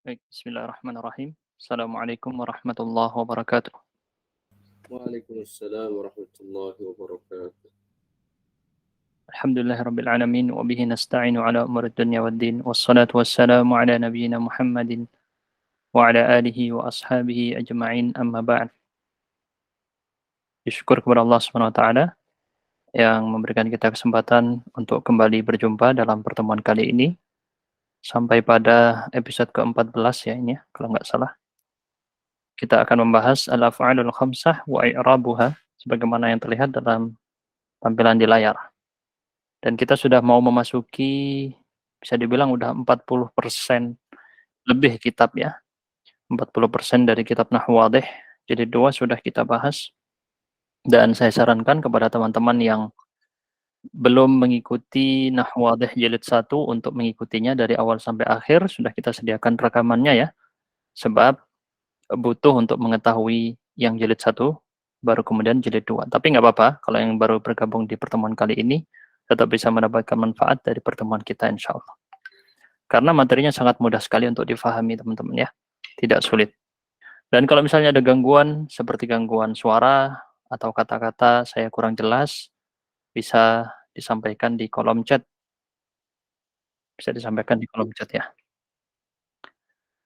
Baik, bismillahirrahmanirrahim. Assalamualaikum warahmatullahi wabarakatuh. Waalaikumsalam warahmatullahi wabarakatuh. Alhamdulillahirabbil alamin wa bihi nasta'inu ala umurid dunya waddin. Wassalatu wassalamu ala nabiyyina Muhammadin wa ala alihi wa ashabihi ajma'in amma ba'd. Syukur kepada Allah Subhanahu wa taala yang memberikan kita kesempatan untuk kembali berjumpa dalam pertemuan kali ini sampai pada episode ke-14 ya ini ya, kalau nggak salah. Kita akan membahas al-af'alul khamsah wa i'rabuha sebagaimana yang terlihat dalam tampilan di layar. Dan kita sudah mau memasuki, bisa dibilang udah 40% lebih kitab ya. 40% dari kitab Nahwu Wadih. Jadi 2 sudah kita bahas. Dan saya sarankan kepada teman-teman yang belum mengikuti Nahwu Wadih jilid 1 untuk mengikutinya dari awal sampai akhir. Sudah kita sediakan rekamannya ya. Sebab butuh untuk mengetahui yang jilid 1, baru kemudian jilid 2. Tapi nggak apa-apa, kalau yang baru bergabung di pertemuan kali ini, tetap bisa mendapatkan manfaat dari pertemuan kita insya Allah. Karena materinya sangat mudah sekali untuk difahami teman-teman ya, tidak sulit. Dan kalau misalnya ada gangguan, seperti gangguan suara atau kata-kata saya kurang jelas, bisa disampaikan di kolom chat. Bisa disampaikan di kolom chat ya.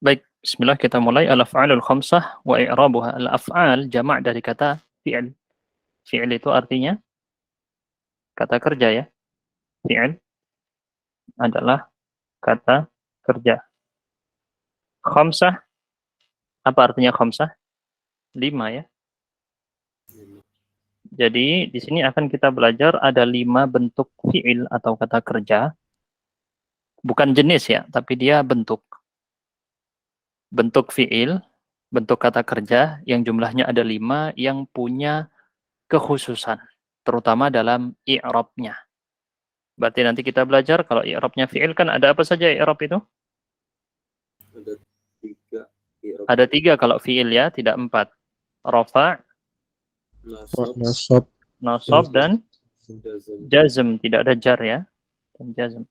Baik, bismillah kita mulai. Al-af'alul khamsah wa i'rabuha. Al-af'al jamak dari kata fi'il. Fi'il itu artinya kata kerja ya. Fi'il adalah kata kerja. Khamsah, apa artinya khamsah? 5 ya. Jadi di sini akan kita belajar ada 5 bentuk fi'il atau kata kerja. Bukan jenis ya, tapi dia bentuk. Bentuk fi'il, bentuk kata kerja yang jumlahnya ada 5 yang punya kekhususan. Terutama dalam i'rabnya. Berarti nanti kita belajar kalau i'rabnya fi'il kan ada apa saja i'rab itu? Ada 3 i'rab. Ada 3 kalau fi'il ya, tidak 4. Rafa', Nasab, nasab dan jazm. jazm, tidak ada jar ya. Dan jazm.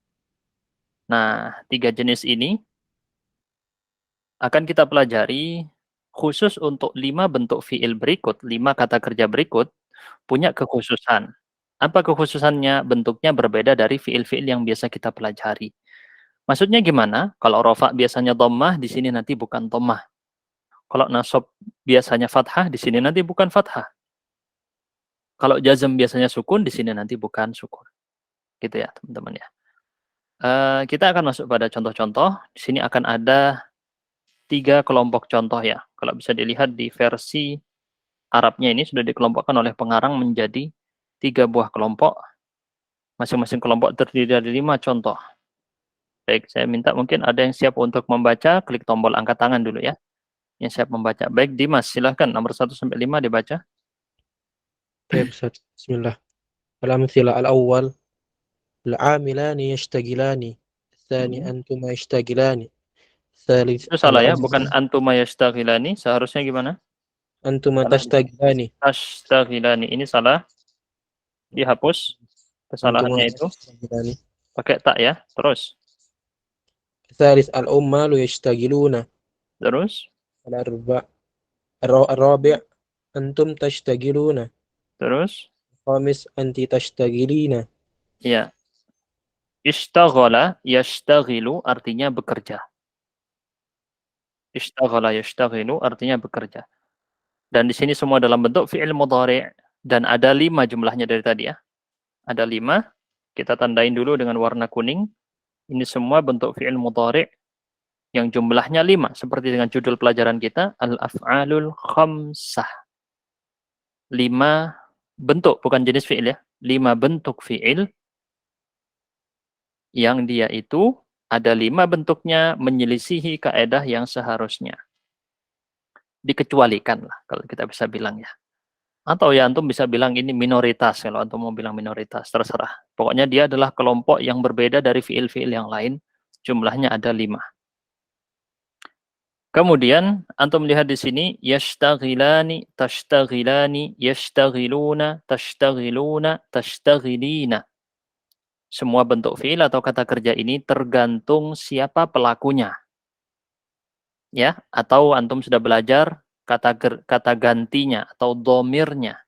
Nah, 3 jenis ini akan kita pelajari khusus untuk 5 bentuk fi'il berikut, 5 kata kerja berikut, punya kekhususan. Apa kekhususannya? Bentuknya berbeda dari fi'il-fi'il yang biasa kita pelajari. Maksudnya gimana? Kalau rafa biasanya dhammah, di sini nanti bukan dhammah. Kalau nasab biasanya fathah, di sini nanti bukan fathah. Kalau jazm biasanya sukun, di sini nanti bukan sukun. Gitu ya, teman-teman ya. Kita akan masuk pada contoh-contoh. Di sini akan ada 3 kelompok contoh ya. Kalau bisa dilihat di versi Arabnya ini sudah dikelompokkan oleh pengarang menjadi 3 buah kelompok. Masing-masing kelompok terdiri dari 5 contoh. Baik, saya minta mungkin ada yang siap untuk membaca, klik tombol angkat tangan dulu ya. Yang siap membaca. Baik, Dimas, silahkan nomor 1 sampai 5 dibaca. طيب أستاذ بسم الله. الأمثلة الأول العاملان يشتغلان الثاني أنتما يشتغلان الثالث Itu salah ya, العجز bukan antuma yastaghilani, seharusnya gimana? أنتما تشتغلان Tastaghilani, ini salah, dihapus أنتما kesalahannya itu, تشتغلان pakai tak ya, terus, الثالث العمال يشتغلون terus, الرابع أنتم تشتغلون terus, الخامس أنت تشتغلين ya, ishtaghala, yashtaghilu artinya bekerja. Ishtaghala, yashtaghilu artinya bekerja. Dan di sini semua dalam bentuk fi'il mudhari' dan ada 5 jumlahnya dari tadi ya. Ada 5, kita tandain dulu dengan warna kuning. Ini semua bentuk fi'il mudhari' yang jumlahnya 5 seperti dengan judul pelajaran kita al-af'alul khamsah. 5 bentuk, bukan jenis fi'il ya. 5 bentuk fi'il yang dia itu ada 5 bentuknya menyelisihi kaedah yang seharusnya. Dikecualikan lah kalau kita bisa bilang ya. Atau ya antum bisa bilang ini minoritas, kalau antum mau bilang minoritas, terserah. Pokoknya dia adalah kelompok yang berbeda dari fi'il-fi'il yang lain, jumlahnya ada 5. Kemudian antum lihat di sini yashtaghilani, tashtaghilani, yashtaghiluna, tashtaghiluna, tashtaghilina. Semua bentuk fi'il atau kata kerja ini tergantung siapa pelakunya. Ya, atau antum sudah belajar kata gantinya atau domirnya.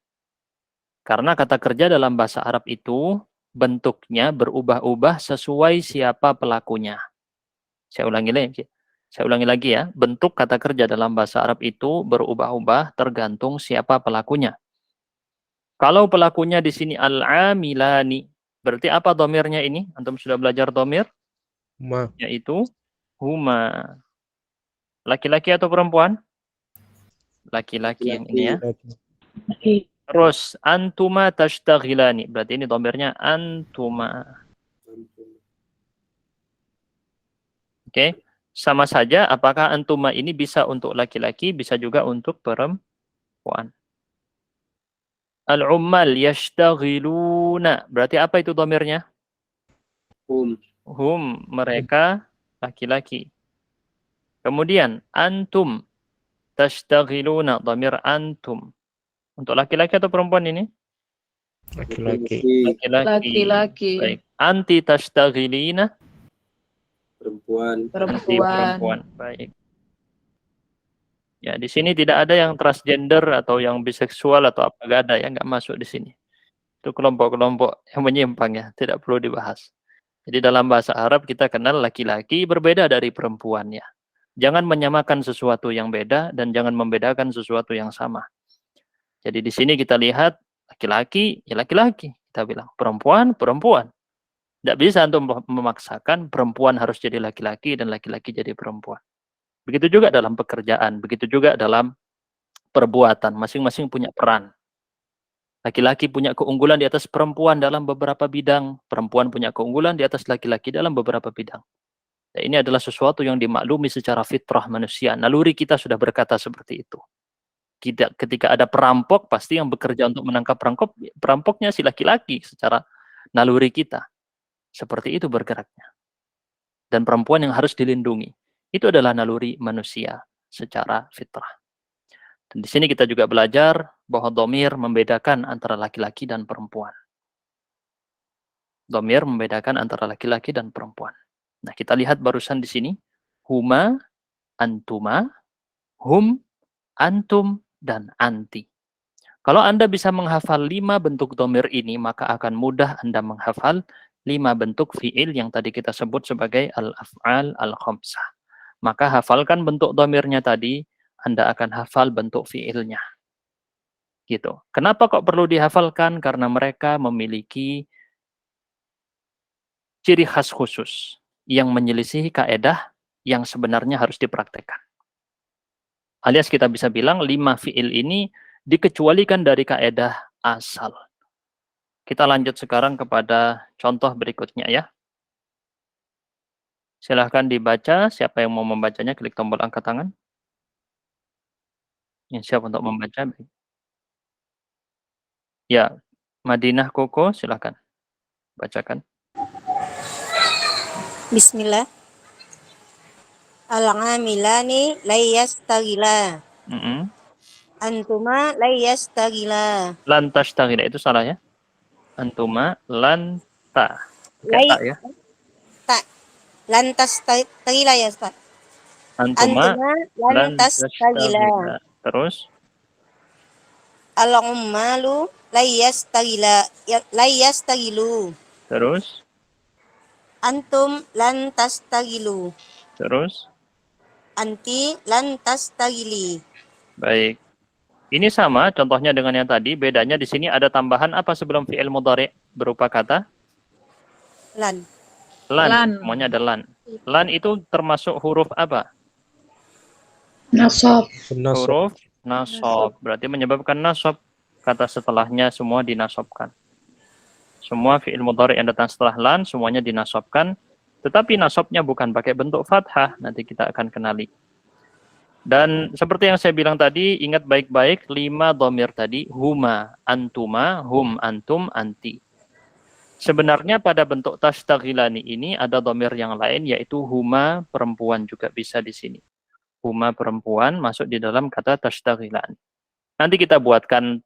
Karena kata kerja dalam bahasa Arab itu bentuknya berubah-ubah sesuai siapa pelakunya. Saya ulangi lagi. Saya ulangi lagi ya. Bentuk kata kerja dalam bahasa Arab itu berubah-ubah tergantung siapa pelakunya. Kalau pelakunya di sini al-amilani, berarti apa domirnya ini? Antum sudah belajar domir? Ma. Yaitu huma. Laki-laki atau perempuan? Laki-laki yang ini ya. Laki. Terus antuma tashtaghilani. Berarti ini domirnya antuma. Oke. Sama saja apakah antuma ini bisa untuk laki-laki, bisa juga untuk perempuan. Al-ummal yashtaghiluna. Berarti apa itu domirnya? Hum, mereka laki-laki. Kemudian antum tashtaghiluna, domir antum. Untuk laki-laki atau perempuan ini? Laki-laki. Laki-laki. Baik. Anti tashtaghilina? Perempuan. Anti perempuan. Baik. Ya, di sini tidak ada yang transgender atau yang biseksual atau apa, enggak ada ya, enggak masuk di sini. Itu kelompok-kelompok yang menyimpang ya, tidak perlu dibahas. Jadi dalam bahasa Arab kita kenal laki-laki berbeda dari perempuan ya. Jangan menyamakan sesuatu yang beda dan jangan membedakan sesuatu yang sama. Jadi di sini kita lihat laki-laki, ya laki-laki. Kita bilang perempuan, perempuan. Tidak bisa untuk memaksakan perempuan harus jadi laki-laki dan laki-laki jadi perempuan. Begitu juga dalam pekerjaan, begitu juga dalam perbuatan. Masing-masing punya peran. Laki-laki punya keunggulan di atas perempuan dalam beberapa bidang. Perempuan punya keunggulan di atas laki-laki dalam beberapa bidang. Nah, ini adalah sesuatu yang dimaklumi secara fitrah manusia. Naluri kita sudah berkata seperti itu. Ketika ada perampok, pasti yang bekerja untuk menangkap perampoknya si laki-laki secara naluri kita. Seperti itu bergeraknya. Dan perempuan yang harus dilindungi. Itu adalah naluri manusia secara fitrah. Dan di sini kita juga belajar bahwa domir membedakan antara laki-laki dan perempuan. Domir membedakan antara laki-laki dan perempuan. Nah, kita lihat barusan di sini. Huma, antuma, hum, antum, dan anti. Kalau Anda bisa menghafal 5 bentuk domir ini, maka akan mudah Anda menghafal 5 bentuk fi'il yang tadi kita sebut sebagai al-af'al al-khamsah. Maka hafalkan bentuk domirnya tadi, Anda akan hafal bentuk fi'ilnya. Gitu. Kenapa kok perlu dihafalkan? Karena mereka memiliki ciri khas khusus yang menyelisihi kaedah yang sebenarnya harus dipraktekkan. Alias kita bisa bilang 5 fi'il ini dikecualikan dari kaedah asal. Kita lanjut sekarang kepada contoh berikutnya ya. Silahkan dibaca, siapa yang mau membacanya klik tombol angkat tangan. Yang siap untuk membaca. Ya, Madinah Koko silahkan bacakan. Bismillah. Al-amilani layastagila. Antuma layastagila. Lantas tagila itu salah ya. Antuma lanta. Pakai tak ya. Tak. Lantas tagila ya, Ustaz. Antuma lantas tagila. Terus Al-ummalu layastagilu. Terus Antum lantas tagilu. Terus Anti lantas tagili. baik. Ini sama contohnya dengan yang tadi, bedanya di sini ada tambahan apa sebelum fi'il mudhari' berupa kata Lan. lan. Semuanya ada lan. Lan itu termasuk huruf apa? Nasab. Huruf nasab. Berarti menyebabkan nasab. Kata setelahnya semua dinasabkan. Semua fi'il mudhari' yang datang setelah lan semuanya dinasabkan. Tetapi nasabnya bukan pakai bentuk fathah. Nanti kita akan kenali. Dan seperti yang saya bilang tadi, ingat baik-baik 5 dhamir tadi, huma, antuma, hum, antum, anti. Sebenarnya pada bentuk tashtagilani ini ada dhamir yang lain, yaitu huma, perempuan juga bisa di sini. Huma perempuan masuk di dalam kata tashtagilani. Nanti kita buatkan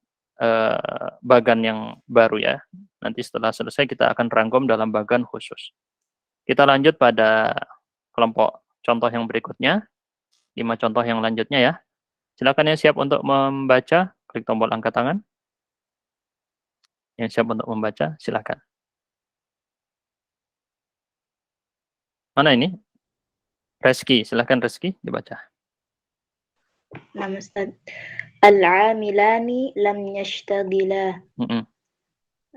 bagan yang baru ya. Nanti setelah selesai kita akan rangkum dalam bagan khusus. Kita lanjut pada kelompok contoh yang berikutnya. 5 contoh yang lanjutnya ya. Silakan yang siap untuk membaca, klik tombol angkat tangan. Yang siap untuk membaca, silakan. Mana ini? Reski, silakan Reski dibaca. Nama Ustaz. Al-amilani lam yashtagila.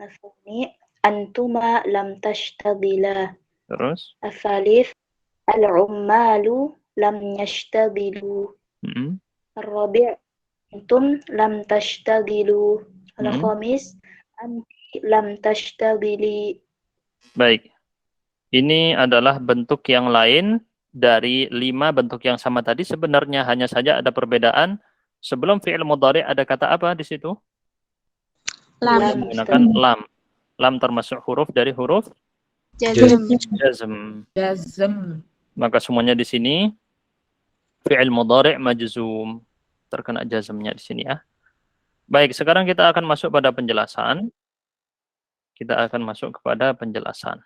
Al-thani, antuma lam tashtagila. Terus? Al-thalith, al-ummalu lam yashtagilu. Al-rabi' antum lam tashtagilu. Al-khamis, anti lam tashtagili. Baik. Ini adalah bentuk yang lain dari 5 bentuk yang sama tadi. Sebenarnya hanya saja ada perbedaan. Sebelum fi'il mudhari ada kata apa di situ? Lam. Menggunakan lam. Lam termasuk huruf dari huruf jazm. Maka semuanya di sini fi'il mudhari' majzum. Terkena jazmnya di sini ya. Baik, sekarang kita akan masuk pada penjelasan. Kita akan masuk kepada penjelasan.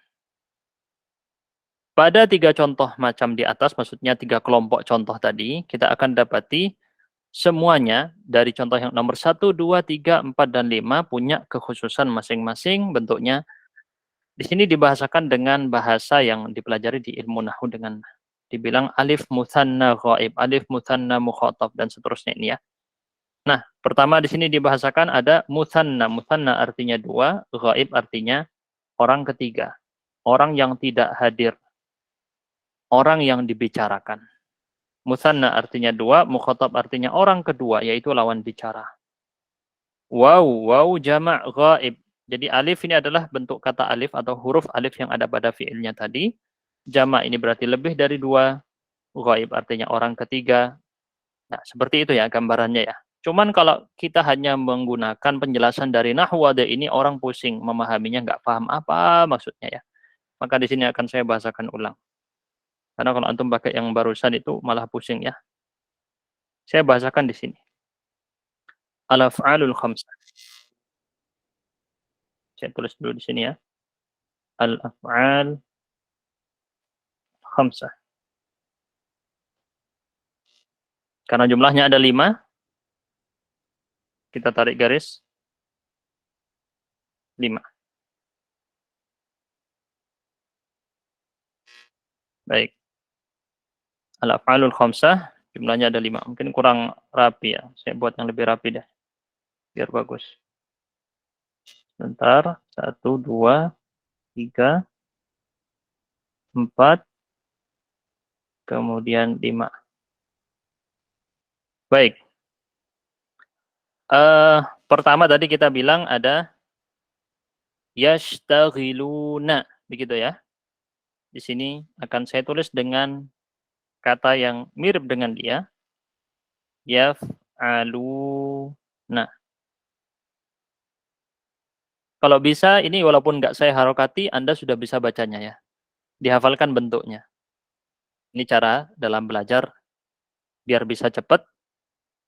Pada 3 contoh macam di atas, maksudnya 3 kelompok contoh tadi, kita akan dapati semuanya dari contoh yang nomor 1, 2, 3, 4, dan 5 punya kekhususan masing-masing bentuknya. Di sini dibahasakan dengan bahasa yang dipelajari di ilmu nahwu dengan dibilang alif mutsanna ghaib, alif mutsanna mukhatab, dan seterusnya ini ya. Nah, pertama di sini dibahasakan ada mutsanna. Mutsanna artinya 2, ghaib artinya orang ketiga, orang yang tidak hadir, orang yang dibicarakan. Mutsanna artinya 2, mukhatab artinya orang kedua, yaitu lawan bicara. Waw jama' ghaib. Jadi alif ini adalah bentuk kata alif atau huruf alif yang ada pada fiilnya tadi. Jama' ini berarti lebih dari 2, ghaib artinya orang ketiga. Nah, seperti itu ya gambarannya ya. Cuman kalau kita hanya menggunakan penjelasan dari nahwu ini, orang pusing memahaminya, nggak paham apa maksudnya ya. Maka di sini akan saya bahasakan ulang. Karena kalau antum pakai yang barusan itu malah pusing ya. Saya bahasakan di sini. Al-af'alul khamsah. Saya tulis dulu di sini ya. Al-af'al khamsah. Karena jumlahnya ada 5, kita tarik garis 5. Baik. Al-af'alul khamsah, jumlahnya ada 5. Mungkin kurang rapi ya. Saya buat yang lebih rapi deh. Biar bagus. Sebentar. 1, 2, 3, 4, kemudian 5. Baik. Pertama tadi kita bilang ada yashtaghiluna, begitu ya. Di sini akan saya tulis dengan kata yang mirip dengan dia. Yaf'aluna. Kalau bisa ini walaupun nggak saya harokati, Anda sudah bisa bacanya ya. Dihafalkan bentuknya. Ini cara dalam belajar biar bisa cepat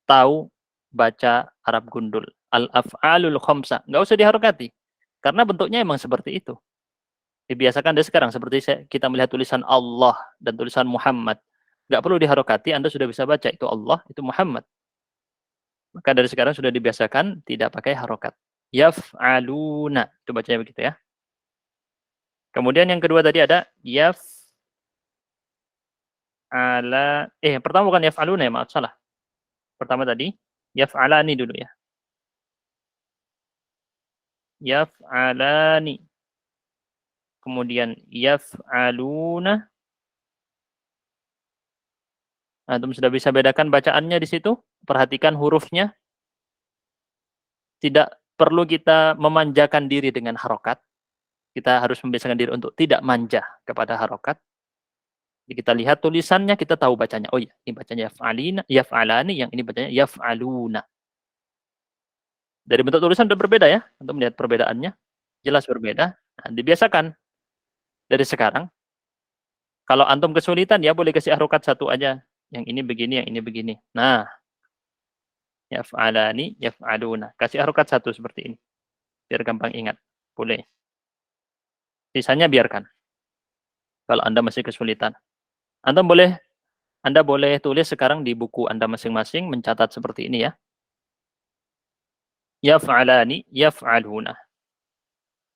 tahu baca Arab gundul. Al-af'alul khamsah. Nggak usah diharokati. Karena bentuknya emang seperti itu. Dibiasakan dari sekarang. Seperti kita melihat tulisan Allah dan tulisan Muhammad. Nggak perlu diharokati, Anda sudah bisa baca. Itu Allah, itu Muhammad. Maka dari sekarang sudah dibiasakan tidak pakai harokat. Yaf'aluna. Itu bacanya begitu ya. Kemudian yang kedua tadi ada pertama bukan yaf'aluna ya, maaf salah. Pertama tadi yaf'alani dulu ya. Yaf'alani. Kemudian yaf'aluna. Antum sudah bisa bedakan bacaannya di situ? Perhatikan hurufnya. Tidak perlu kita memanjakan diri dengan harokat. Kita harus membiasakan diri untuk tidak manja kepada harokat. Jadi kita lihat tulisannya, kita tahu bacanya. Oh iya, ini bacanya yaf'alani, yang ini bacanya yaf'aluna. Dari bentuk tulisan sudah berbeda ya. Untuk melihat perbedaannya. Jelas berbeda. Nah, dibiasakan. Dari sekarang. Kalau antum kesulitan, ya boleh kasih harokat satu aja. Yang ini begini, yang ini begini. Nah. Yaf'alani, yaf'aluna. Kasih harokat satu seperti ini. Biar gampang ingat. Boleh. Sisanya biarkan. Kalau Anda masih kesulitan. Antum boleh Anda boleh tulis sekarang di buku Anda masing-masing, mencatat seperti ini ya. Yaf'alani, yaf'aluna.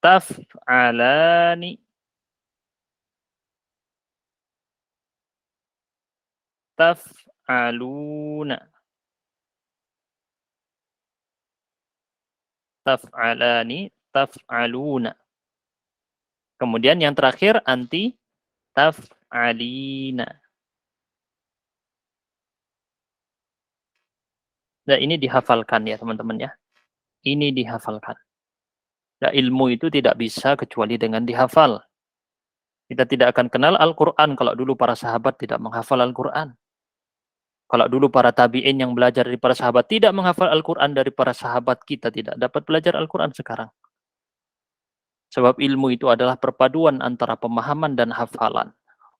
Taf'alani. Taf'aluna. Taf'alani, taf'aluna. Kemudian yang terakhir anti taf'alina. Nah, ini dihafalkan ya teman-teman ya. Ini dihafalkan. Nah, ilmu itu tidak bisa kecuali dengan dihafal. Kita tidak akan kenal Al-Quran kalau dulu para sahabat tidak menghafal Al-Quran. Kalau dulu para tabi'in yang belajar dari para sahabat tidak menghafal Al-Quran dari para sahabat, kita tidak dapat belajar Al-Quran sekarang. Sebab ilmu itu adalah perpaduan antara pemahaman dan hafalan.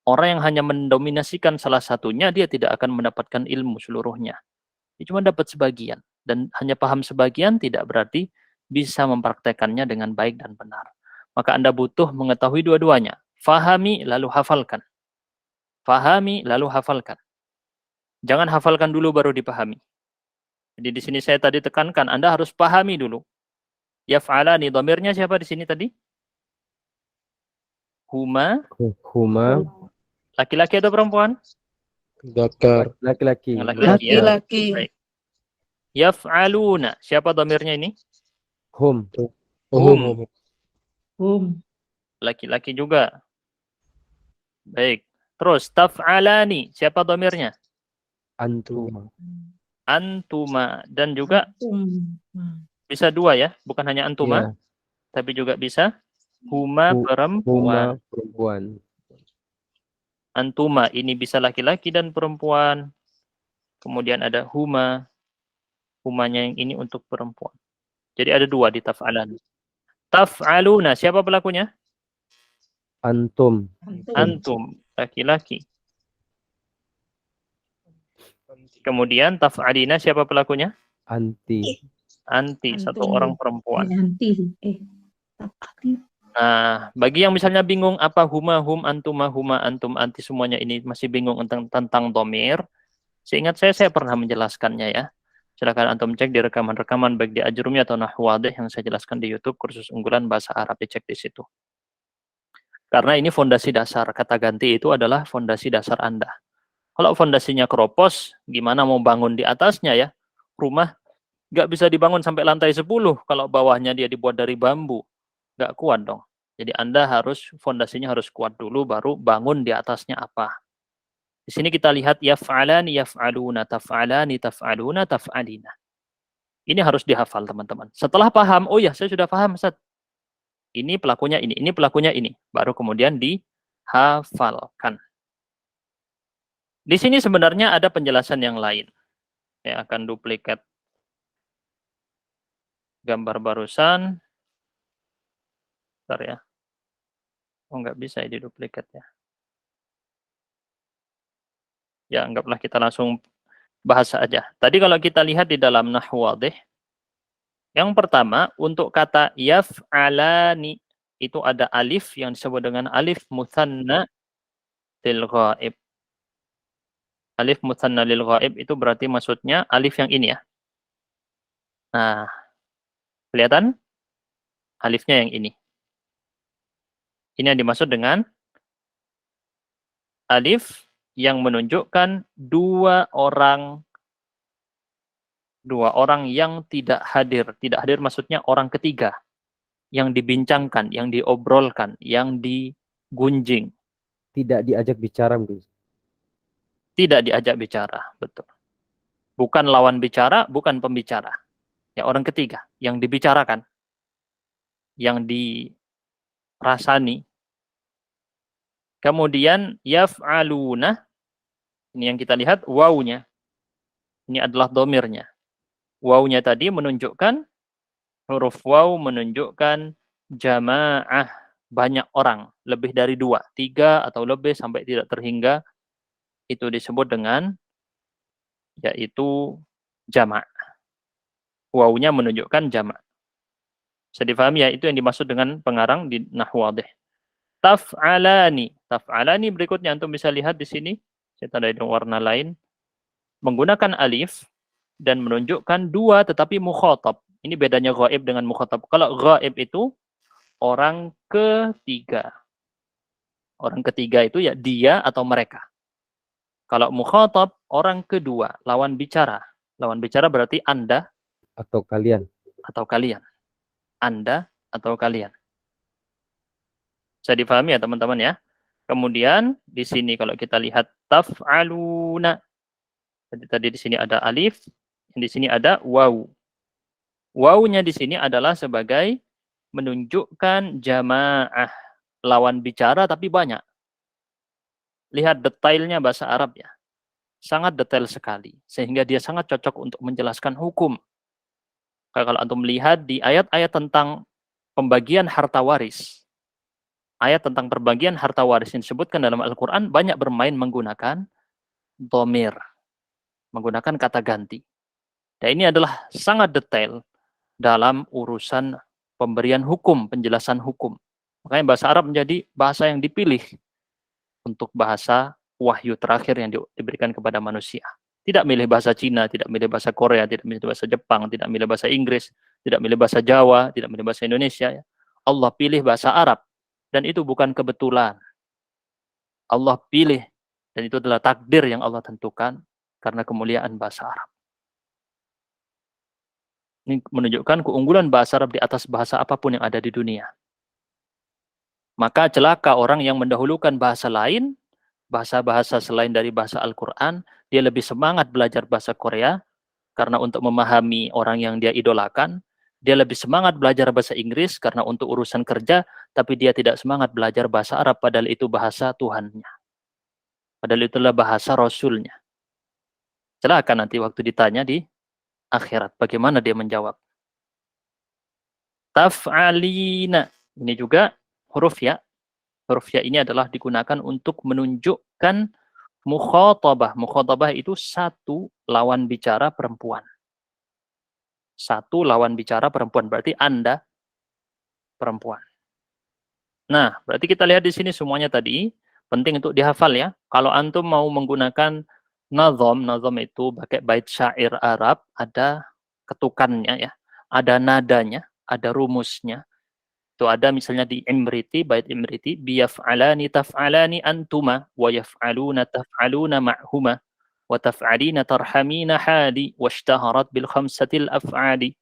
Orang yang hanya mendominasikan salah satunya, dia tidak akan mendapatkan ilmu seluruhnya. Dia cuma dapat sebagian. Dan hanya paham sebagian tidak berarti bisa mempraktekannya dengan baik dan benar. Maka Anda butuh mengetahui dua-duanya. Fahami lalu hafalkan. Fahami lalu hafalkan. Jangan hafalkan dulu baru dipahami. Jadi di sini saya tadi tekankan, Anda harus pahami dulu. Yaf'alani, dhamirnya siapa di sini tadi? Huma. Huma. Laki-laki atau perempuan? Dzakar. Laki-laki. Laki-laki. Laki-laki. Baik. Yaf'aluna, siapa dhamirnya ini? Hum. Hum. Laki-laki juga. Baik. Terus taf'alani, siapa dhamirnya? Antuma. Antuma, dan juga bisa dua ya, bukan hanya antuma, tapi juga bisa huma perempuan. Huma perempuan. Antuma ini bisa laki-laki dan perempuan. Kemudian ada huma. Humanya yang ini untuk perempuan. Jadi ada dua di taf'alani. Taf'aluna, siapa pelakunya? Antum. Antum, laki-laki. Kemudian taf'alina, siapa pelakunya? Anti. Anti, satu Antum. orang perempuan. Anti. Nah, bagi yang misalnya bingung apa huma, hum, antuma, huma, antum, anti, semuanya ini masih bingung tentang dhamir, seingat saya pernah menjelaskannya ya. Silakan antum cek di rekaman-rekaman baik di Ajrumi atau Nahwu Wadih yang saya jelaskan di YouTube, kursus unggulan bahasa Arab, dicek di situ. Karena ini fondasi dasar, kata ganti itu adalah fondasi dasar Anda. Kalau fondasinya keropos, gimana mau bangun di atasnya ya? Rumah nggak bisa dibangun sampai lantai 10 kalau bawahnya dia dibuat dari bambu. Nggak kuat dong. Jadi Anda fondasinya harus kuat dulu, baru bangun di atasnya apa. Di sini kita lihat yaf'alani, yaf'aluna, taf'alani, taf'aluna, taf'alina. Ini harus dihafal teman-teman. Setelah paham, oh ya saya sudah paham Ustaz. Ini pelakunya ini pelakunya ini. Baru kemudian dihafalkan. Di sini sebenarnya ada penjelasan yang lain. Saya akan duplikat gambar barusan. Bentar ya. Oh, nggak bisa ya diduplikat ya. Ya, anggaplah kita langsung bahas aja. Tadi kalau kita lihat di dalam Nahwu Wadih, yang pertama untuk kata yaf'alani itu ada alif yang disebut dengan alif mutsanna lil ghaib. Alif mutsanna lil ghaib itu berarti maksudnya alif yang ini ya. Nah, kelihatan? Alifnya yang ini. Ini yang dimaksud dengan alif yang menunjukkan dua orang yang tidak hadir. Tidak hadir maksudnya orang ketiga yang dibincangkan, yang diobrolkan, yang digunjing. Tidak diajak bicara mungkin. Tidak diajak bicara, betul. Bukan lawan bicara, bukan pembicara. Ya, orang ketiga yang dibicarakan, yang dirasani. Kemudian yaf'aluna, ini yang kita lihat wawunya. Ini adalah domirnya. Wawunya tadi menunjukkan, huruf waw menunjukkan jamaah, banyak orang, lebih dari 2, 3 atau lebih sampai tidak terhingga, itu disebut dengan yaitu jama'. Wawunya menunjukkan jama'. Bisa difahami ya, itu yang dimaksud dengan pengarang di Nahwu Wadih. Taf'alani. Taf'alani berikutnya antum bisa lihat di sini. saya tandai dengan warna lain, menggunakan alif dan menunjukkan dua tetapi mukhatab. Ini bedanya ghaib dengan mukhatab. Kalau ghaib itu orang ketiga. Orang ketiga itu ya dia atau mereka. Kalau mukhatab orang kedua, lawan bicara. Lawan bicara berarti Anda Atau kalian. atau kalian. Anda atau kalian. Bisa dipahami ya teman-teman ya. Kemudian di sini kalau kita lihat taf'aluna. Tadi di sini ada alif, di sini ada waw. Wawnya di sini adalah sebagai menunjukkan jamaah, lawan bicara tapi banyak. Lihat detailnya bahasa Arab ya. Sangat detail sekali sehingga dia sangat cocok untuk menjelaskan hukum. Kalau antum melihat di ayat-ayat tentang pembagian harta waris, ayat tentang perbagian harta waris yang disebutkan dalam Al-Quran banyak bermain menggunakan dhamir, menggunakan kata ganti. Dan ini adalah sangat detail dalam urusan pemberian hukum, penjelasan hukum. Makanya bahasa Arab menjadi bahasa yang dipilih untuk bahasa wahyu terakhir yang diberikan kepada manusia. Tidak milih bahasa Cina, tidak milih bahasa Korea, tidak milih bahasa Jepang, tidak milih bahasa Inggris, tidak milih bahasa Jawa, tidak milih bahasa Indonesia. Allah pilih bahasa Arab. Dan itu bukan kebetulan. Allah pilih. Dan itu adalah takdir yang Allah tentukan karena kemuliaan bahasa Arab. Ini menunjukkan keunggulan bahasa Arab di atas bahasa apapun yang ada di dunia. Maka celaka orang yang mendahulukan bahasa lain, bahasa-bahasa selain dari bahasa Al-Quran, dia lebih semangat belajar bahasa Korea, karena untuk memahami orang yang dia idolakan, dia lebih semangat belajar bahasa Inggris, karena untuk urusan kerja, tapi dia tidak semangat belajar bahasa Arab, padahal itu bahasa Tuhannya. Padahal itulah bahasa Rasulnya. Celaka nanti waktu ditanya di akhirat, bagaimana dia menjawab. Taf'alina, ini juga huruf ya. Huruf ya ini adalah digunakan untuk menunjukkan mukhatabah. Mukhatabah itu satu lawan bicara perempuan. Satu lawan bicara perempuan, berarti Anda perempuan. Nah, berarti kita lihat di sini semuanya tadi, penting untuk dihafal ya. Kalau antum mau menggunakan nazam itu pakai bait syair Arab, ada ketukannya ya, ada nadanya, ada rumusnya. Itu ada misalnya di Imriti, bait Imriti, biyaf'alani taf'alani antuma, wa yaf'aluna taf'aluna ma'huma, wa taf'alina tarhamina hali, washtaharat bil khamsatil af'ali.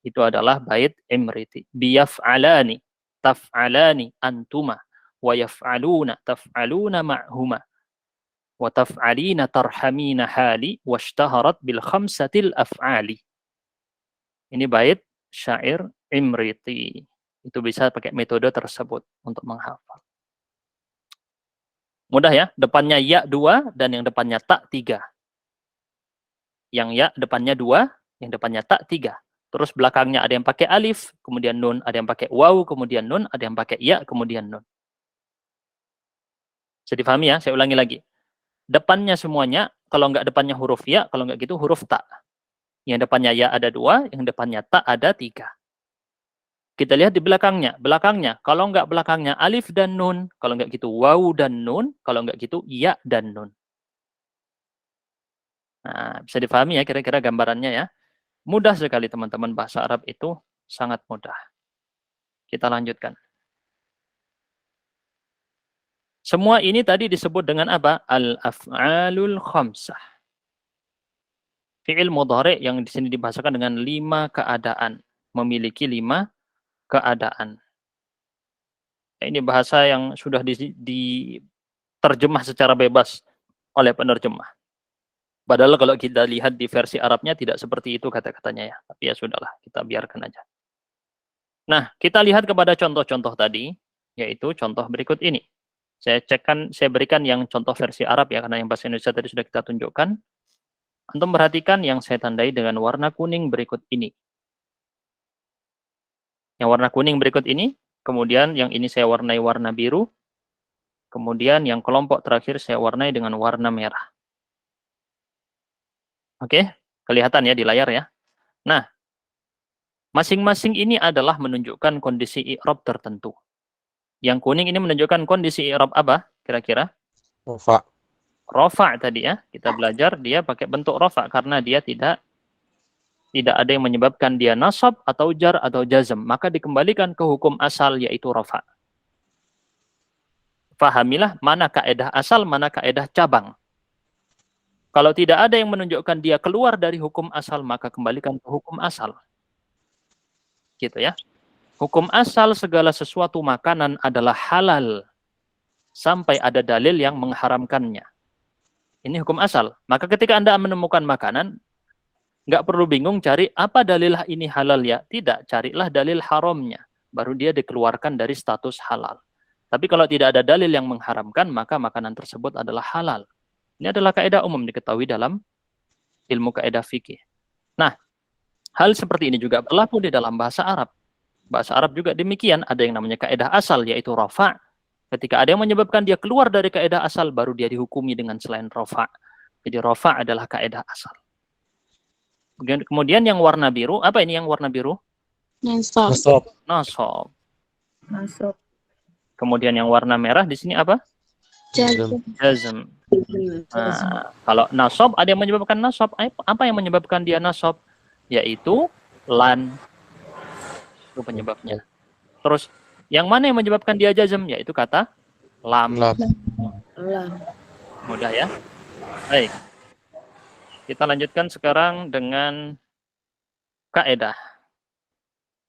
Itu adalah bait Imriti. Biyaf'alani taf'alani antuma, wa yaf'aluna taf'aluna ma'huma, wa taf'alina tarhamina hali, washtaharat bil khamsatil af'ali. Ini bait syair Imriti. Itu bisa pakai metode tersebut untuk menghafal. Mudah ya, depannya ya 2 dan yang depannya tak 3. Yang ya depannya 2, yang depannya tak 3. Terus belakangnya ada yang pakai alif, kemudian nun, ada yang pakai waw, kemudian nun, ada yang pakai ya, kemudian nun. Bisa difahami ya, saya ulangi lagi. Depannya semuanya, kalau nggak depannya huruf ya, kalau nggak gitu huruf tak. Yang depannya ya ada 2, yang depannya tak ada 3. Kita lihat di belakangnya. Belakangnya, kalau nggak belakangnya alif dan nun, kalau nggak gitu waw dan nun, kalau nggak gitu ya dan nun. Nah, bisa difahami ya kira-kira gambarannya ya. Mudah sekali teman-teman, bahasa Arab itu sangat mudah. Kita lanjutkan. Semua ini tadi disebut dengan apa? Al-af'alul khamsah. Fi'il mudhari' yang di sini dibahasakan dengan 5 keadaan. Memiliki 5 keadaan. Ini bahasa yang sudah diterjemah secara bebas oleh penerjemah. Padahal kalau kita lihat di versi Arabnya tidak seperti itu kata-katanya ya. Tapi ya sudahlah, kita biarkan aja. Nah, kita lihat kepada contoh-contoh tadi, yaitu contoh berikut ini. Saya berikan yang contoh versi Arab ya, karena yang bahasa Indonesia tadi sudah kita tunjukkan. Antum perhatikan yang saya tandai dengan warna kuning berikut ini. Yang warna kuning berikut ini, kemudian yang ini saya warnai warna biru, kemudian yang kelompok terakhir saya warnai dengan warna merah. Oke, kelihatan ya di layar ya. Nah, masing-masing ini adalah menunjukkan kondisi i'rab tertentu. Yang kuning ini menunjukkan kondisi i'rab apa kira-kira? Rafa. Rafa' tadi ya, kita belajar dia pakai bentuk rafa' karena dia tidak ada yang menyebabkan dia nasab atau jar atau jazm, maka dikembalikan ke hukum asal yaitu rafa'. Fahamilah mana kaidah asal, mana kaidah cabang. Kalau tidak ada yang menunjukkan dia keluar dari hukum asal, maka kembalikan ke hukum asal. Gitu ya. Hukum asal segala sesuatu makanan adalah halal sampai ada dalil yang mengharamkannya. Ini hukum asal. Maka ketika Anda menemukan makanan, nggak perlu bingung cari apa dalil ini halal ya. Tidak, carilah dalil haramnya. Baru dia dikeluarkan dari status halal. Tapi kalau tidak ada dalil yang mengharamkan, maka makanan tersebut adalah halal. Ini adalah kaidah umum diketahui dalam ilmu kaidah fikih. Nah, hal seperti ini juga berlaku di dalam bahasa Arab. Bahasa Arab juga demikian, ada yang namanya kaidah asal, yaitu rafa'. Ketika ada yang menyebabkan dia keluar dari kaidah asal, baru dia dihukumi dengan selain rafa'. Jadi rafa' adalah kaidah asal. Kemudian yang warna biru, apa ini yang warna biru? Nasab. Nasab. Nasab. Kemudian yang warna merah di sini apa? Jazm. Nah, kalau nasab, ada yang menyebabkan nasab. Apa yang menyebabkan dia nasab? Yaitu lan. Itu penyebabnya. Terus yang mana yang menyebabkan dia jazm? Yaitu kata lam. Mudah ya. Baik. Kita lanjutkan sekarang dengan kaidah.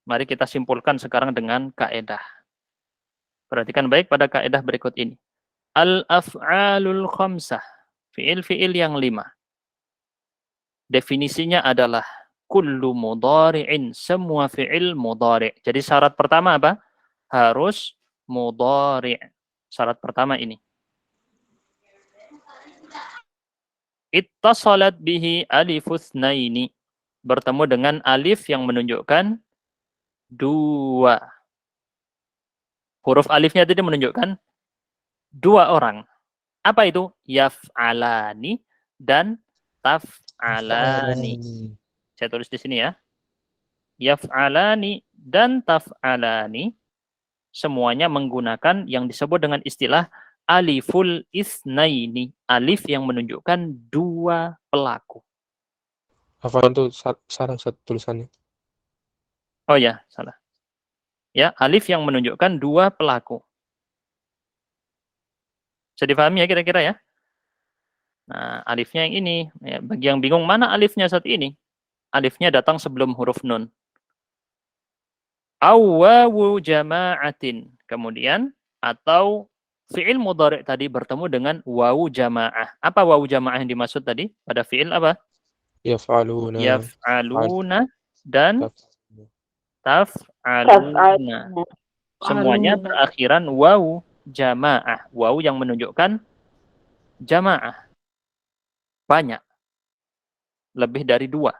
Mari kita simpulkan sekarang dengan kaidah. Perhatikan baik pada kaidah berikut ini. Al-af'alul khamsah. Fi'il-fi'il yang 5. Definisinya adalah kullu mudhari'in, semua fi'il mudhari'. Jadi syarat pertama apa? Harus mudhari'. Syarat pertama ini. Ittasalat bihi alifusnaini. Bertemu dengan alif yang menunjukkan 2. Huruf alifnya tadi menunjukkan 2 orang. Apa itu? Yaf'alani dan taf'alani. Saya tulis di sini ya. Yaf'alani dan taf'alani semuanya menggunakan yang disebut dengan istilah aliful isnaini. Alif yang menunjukkan 2 pelaku. Apa itu salah satu tulisannya? Oh ya, salah. Ya, alif yang menunjukkan 2 pelaku. Bisa dipahami ya kira-kira ya? Nah, alifnya yang ini. Ya, bagi yang bingung, mana alifnya saat ini? Alifnya datang sebelum huruf nun. Awawu jama'atin. Kemudian, atau fi'il mudhari' tadi bertemu dengan wawu jama'ah. Apa wawu jama'ah yang dimaksud tadi? Pada fi'il apa? Yaf'aluna. Yaf'aluna dan taf'aluna. Semuanya berakhiran wawu jama'ah. Wawu yang menunjukkan jama'ah. Banyak. Lebih dari 2.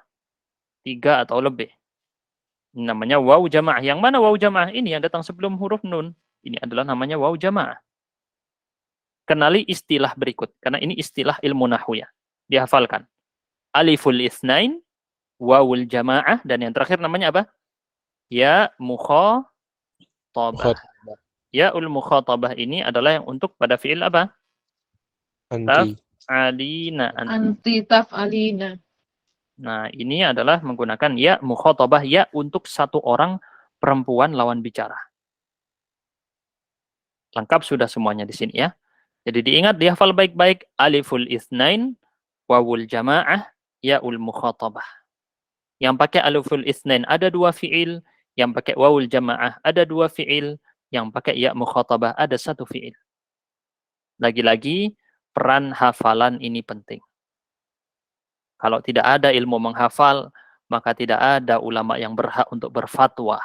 3 atau lebih. Ini namanya wawu jama'ah. Yang mana wawu jama'ah ini yang datang sebelum huruf nun? Ini adalah namanya wawu jama'ah. Kenali istilah berikut. Karena ini istilah ilmu nahwu ya. Dihafalkan. Aliful itsnain, wawul jama'ah, dan yang terakhir namanya apa? Ya mukhatabah. Ya'ul mukhatabah ini adalah yang untuk pada fi'il apa? Taf'alina. Anti taf'alina. Nah, ini adalah menggunakan ya mukhatabah, ya untuk 1 orang perempuan lawan bicara. Lengkap sudah semuanya di sini ya. Jadi diingat, dihafal baik-baik. Aliful itsnain, wawul jama'ah, ya'ul mukhatabah. Yang pakai aliful itsnain ada 2 fi'il, yang pakai wawul jama'ah ada 2 fi'il, yang pakai ya mukhatabah ada 1 fi'il. Lagi-lagi peran hafalan ini penting. Kalau tidak ada ilmu menghafal, maka tidak ada ulama yang berhak untuk berfatwa.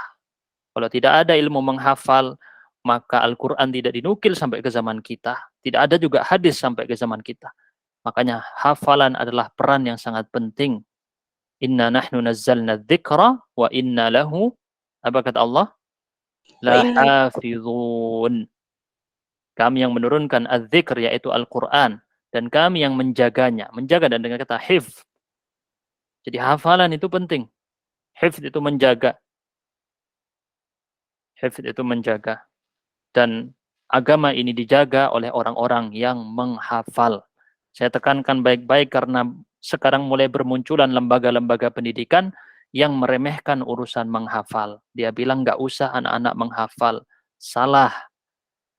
Kalau tidak ada ilmu menghafal, maka Al-Quran tidak dinukil sampai ke zaman kita. Tidak ada juga hadis sampai ke zaman kita. Makanya hafalan adalah peran yang sangat penting. Inna nahnu nazzalna dzikra wa inna lahu, apa kata Allah? La hafizun. Kami yang menurunkan az-dzikr, yaitu Al-Quran, dan kami yang menjaganya. Menjaga dan dengan kata hifz. Jadi hafalan itu penting. Hifz itu menjaga. Hifz itu menjaga. Dan agama ini dijaga oleh orang-orang yang menghafal. Saya tekankan baik-baik karena sekarang mulai bermunculan lembaga-lembaga pendidikan yang meremehkan urusan menghafal. Dia bilang nggak usah anak-anak menghafal. Salah.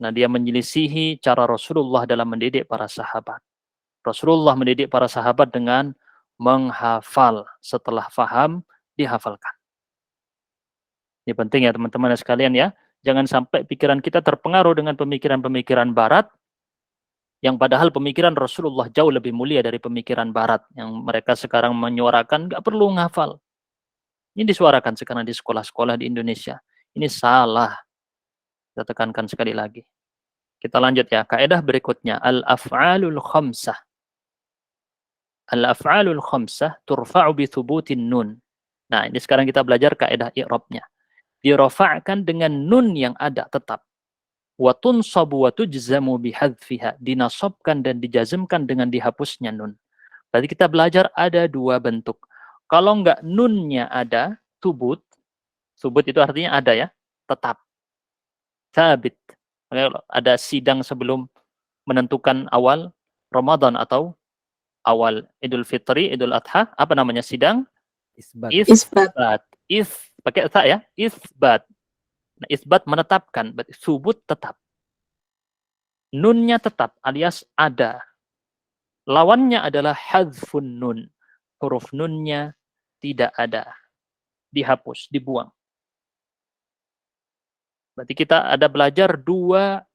Nah, dia menyelisihi cara Rasulullah dalam mendidik para sahabat. Rasulullah mendidik para sahabat dengan menghafal. Setelah faham, dihafalkan. Ini penting ya teman-teman sekalian ya. Jangan sampai pikiran kita terpengaruh dengan pemikiran-pemikiran barat, yang padahal pemikiran Rasulullah jauh lebih mulia dari pemikiran barat, yang mereka sekarang menyuarakan nggak perlu menghafal. Ini disuarakan sekarang di sekolah-sekolah di Indonesia. Ini salah. Kita tekankan sekali lagi. Kita lanjut ya. Kaidah berikutnya. Al-af'alul khamsah. Al-af'alul khamsah turfa'u bi thubutin nun. Nah, ini sekarang kita belajar kaidah i'rabnya. Dirafa'kan dengan nun yang ada tetap. Wa tunsabu wa tujzamu bihadfiha. Dinasobkan dan dijazmkan dengan dihapusnya nun. Berarti kita belajar ada dua bentuk. Kalau enggak nunnya ada, thubut. Thubut itu artinya ada ya, tetap. Thabit. Ada sidang sebelum menentukan awal Ramadan atau awal Idul Fitri, Idul Adha, apa namanya sidang? Isbat. Isbat. Pakai ta ya, isbat. Nah, isbat menetapkan, berarti subut tetap. Nunnya tetap alias ada. Lawannya adalah hadzfun nun. Huruf nunnya tidak ada. Dihapus, dibuang. Berarti kita ada belajar dua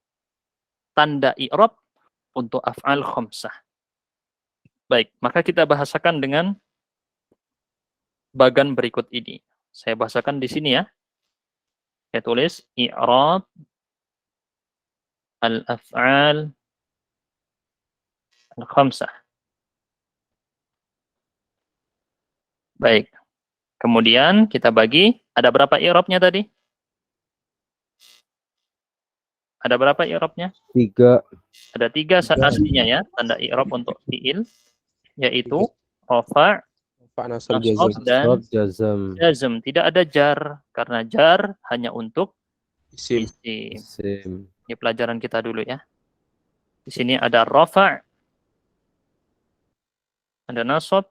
tanda i'rab untuk af'al khamsah. Baik, maka kita bahasakan dengan bagan berikut ini. Saya bahasakan di sini ya. Saya tulis i'rab al-af'al al-khamsah. Baik. Kemudian kita bagi, ada berapa i'rabnya tadi? Ada berapa i'rabnya? 3. Ada 3 aslinya ya, tanda i'rab untuk fi'il, yaitu rafa', Pak Nasab nasab, Jazam. dan Jazam. jazm. Tidak ada jar, karena jar hanya untuk Isim. isim. Isim. Ini pelajaran kita dulu ya. Di sini ada rafa', ada nasab,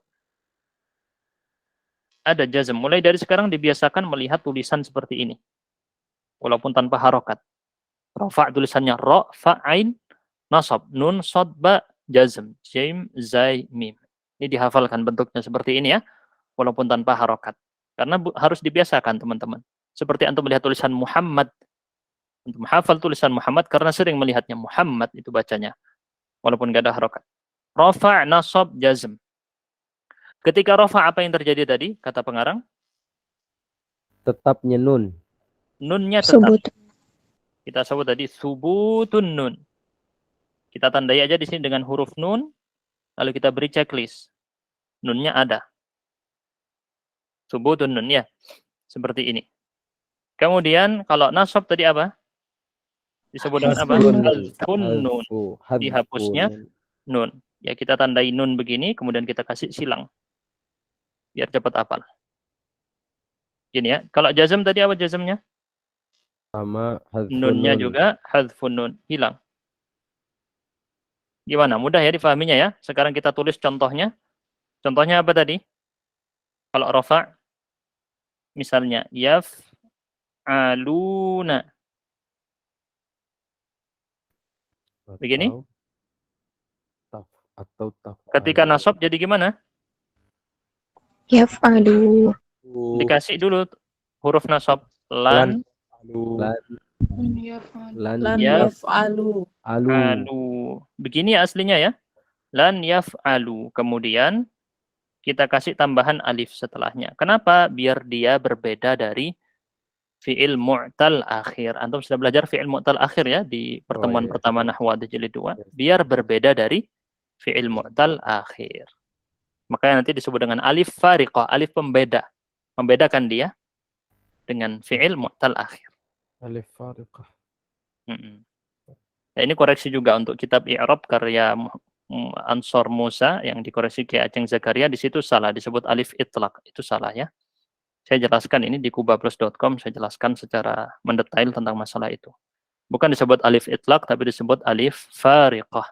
ada jazm. Mulai dari sekarang dibiasakan melihat tulisan seperti ini. Walaupun tanpa harokat. Rafa' tulisannya ra, fa, ain, nasab, nun, sod, ba, jazm, jim, zai, mim. Ini dihafalkan bentuknya seperti ini ya. Walaupun tanpa harokat. Karena harus dibiasakan teman-teman. Seperti antum melihat tulisan Muhammad. Antum hafal tulisan Muhammad karena sering melihatnya Muhammad itu bacanya. Walaupun nggak ada harokat. Rafa', nasab, jazm. Ketika rafa' apa yang terjadi tadi? Kata pengarang. Tetapnya nun. Nunnya tetap. Subut. Kita sebut tadi subutun nun. Kita tandai aja di sini dengan huruf nun. Lalu kita beri checklist. Nunnya ada. Subutun nun ya. Seperti ini. Kemudian kalau nasab tadi apa? Disebut dengan apa? Hadfun nun. Dihapusnya nun. Ya kita tandai nun begini. Kemudian kita kasih silang. Biar cepat hafal. Gini ya. Kalau jazm tadi apa jazmnya? Sama Nunnya juga hadfun nun. Hilang. Gimana? Mudah ya difahaminya ya. Sekarang kita tulis contohnya. Contohnya apa tadi? Kalau rafa' misalnya yaf'aluna. Begini. Atau taf. Ketika nasab jadi gimana? Yaf'alu. Dikasih dulu huruf nasab. Lan. Lan Yaf'alu. Alu. Begini aslinya ya. Lan yaf'alu. Kemudian kita kasih tambahan alif setelahnya. Kenapa? Biar dia berbeda dari fi'il mu'tal akhir. Antum sudah belajar fi'il mu'tal akhir ya di pertemuan pertama Nahwu jilid 2. Biar berbeda dari fi'il mu'tal akhir. Makanya nanti disebut dengan alif fariqah, alif pembeda. Membedakan dia dengan fi'il mu'tal akhir. Alif fariqah. Nah, ini koreksi juga untuk kitab i'rab karya Ansor Musa yang dikoreksi ke Aceng Zakaria. Di situ salah, disebut alif itlaq. Itu salah ya. Saya jelaskan ini di kubaplus.com, saya jelaskan secara mendetail tentang masalah itu. Bukan disebut alif itlaq, tapi disebut alif fariqah.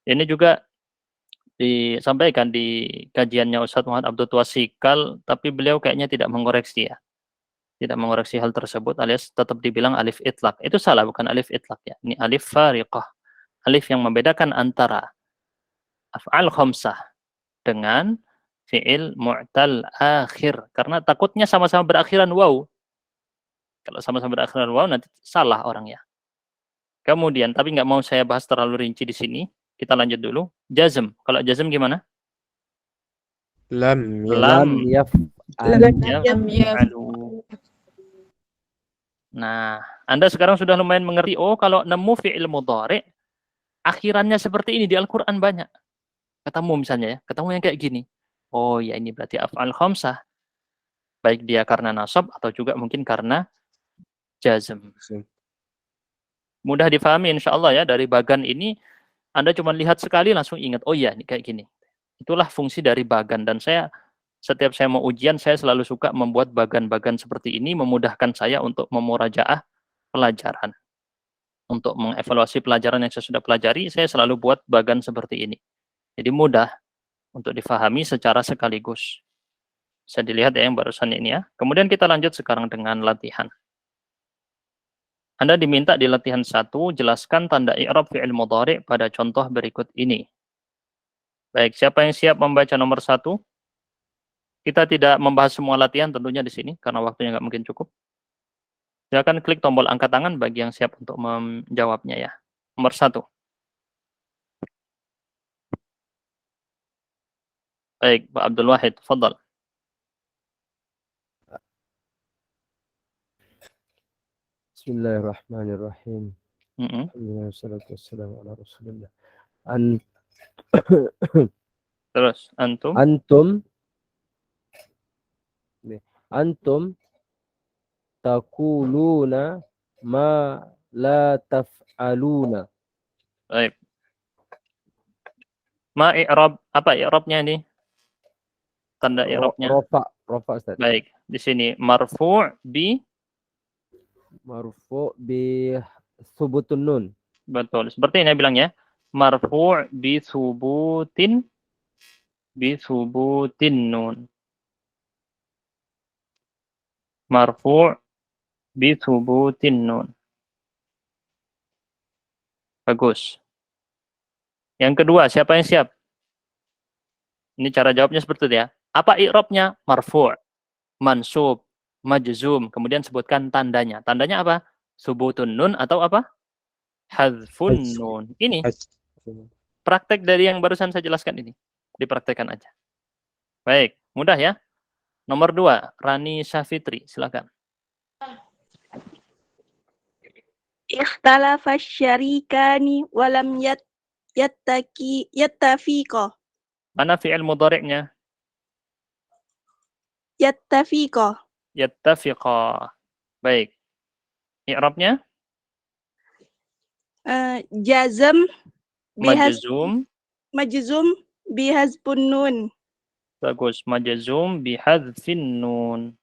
Ini juga disampaikan di kajiannya Ustadz Muhammad Abdul Twasikal, tapi beliau kayaknya tidak mengoreksi ya. Tidak mengoreksi hal tersebut, alias tetap dibilang alif itlaq. Itu salah, bukan alif itlaq ya. Ini alif fariqah. Alif yang membedakan antara af'al khamsah dengan fi'il mu'tal akhir. Karena takutnya sama-sama berakhiran waw. Kalau sama-sama berakhiran waw nanti salah orangnya. Kemudian, tapi nggak mau saya bahas terlalu rinci di sini. Kita lanjut dulu. Jazm. Kalau jazm gimana? Lam Lam Lam yaf'alu. Nah, Anda sekarang sudah lumayan mengerti, oh kalau nemu fi'il mudhari' akhirannya seperti ini di Al-Quran banyak. Ketemu misalnya ya, ketemu yang kayak gini. Oh ya ini berarti af'al khamsah. Baik dia karena nasab atau juga mungkin karena jazm. Mudah difahami insya Allah ya, dari bagan ini Anda cuma lihat sekali langsung ingat, oh ya ini kayak gini. Itulah fungsi dari bagan, dan setiap saya mau ujian, saya selalu suka membuat bagan-bagan seperti ini, memudahkan saya untuk memurajaah pelajaran. Untuk mengevaluasi pelajaran yang saya sudah pelajari, saya selalu buat bagan seperti ini. Jadi mudah untuk difahami secara sekaligus. Bisa dilihat ya yang barusan ini ya. Kemudian kita lanjut sekarang dengan latihan. Anda diminta di latihan 1, jelaskan tanda i'rab fi'il mudhari' pada contoh berikut ini. Baik, siapa yang siap membaca nomor 1? Kita tidak membahas semua latihan tentunya di sini, karena waktunya nggak mungkin cukup. Silakan klik tombol angkat tangan bagi yang siap untuk menjawabnya ya. Nomor 1. Baik, Pak Abdul Wahid, tafadhal. Bismillahirrahmanirrahim. Alhamdulillah wassalatu wassalamu ala Rasulillah. Terus, antum. Antum taquluna ma la taf'aluna. Baik. Ma i'rab, apa i'rabnya ini? Tanda i'rabnya. Rafa Ustaz. Baik, di sini marfu' bi thubutun nun. Betul. Seperti ini bilangnya. Marfu' bi thubutin nun. Marfu' bi thubutin nun. Bagus. Yang kedua, siapa yang siap? Ini cara jawabnya seperti itu ya. Apa i'rabnya? Marfu', mansub, majzum. Kemudian sebutkan tandanya. Tandanya apa? Subutun nun atau apa? Hadzfun nun. Ini praktek dari yang barusan saya jelaskan ini. Dipraktekkan aja. Baik, mudah ya. Nomor 2, Rani Syafitri, silakan. Ikhtalafa syarikani walam yattafiqa. Mana fi'il mudhari'nya? Yattafiqa. Yattafiqa. Baik. I'rabnya? Jazm Majzum bihazfun nun. Bagus, majzum bihadzfin nun.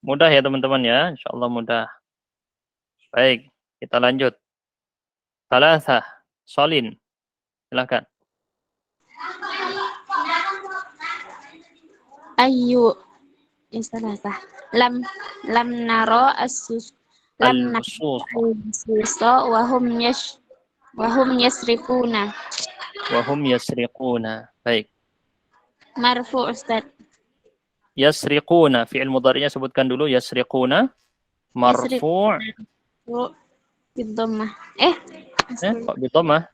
Mudah ya teman-teman ya, insyaallah mudah. Baik, kita lanjut. Salasah, Solin. Silakan. Ayu salasah. Lam naro as-sus lam naro as-susa wa hum yasriquna. Baik. Marfu' Ustaz. Yasriquna, fi'il mudhari'nya sebutkan dulu. Yasriquna marfu' Bidhammah. Kok bidhammah?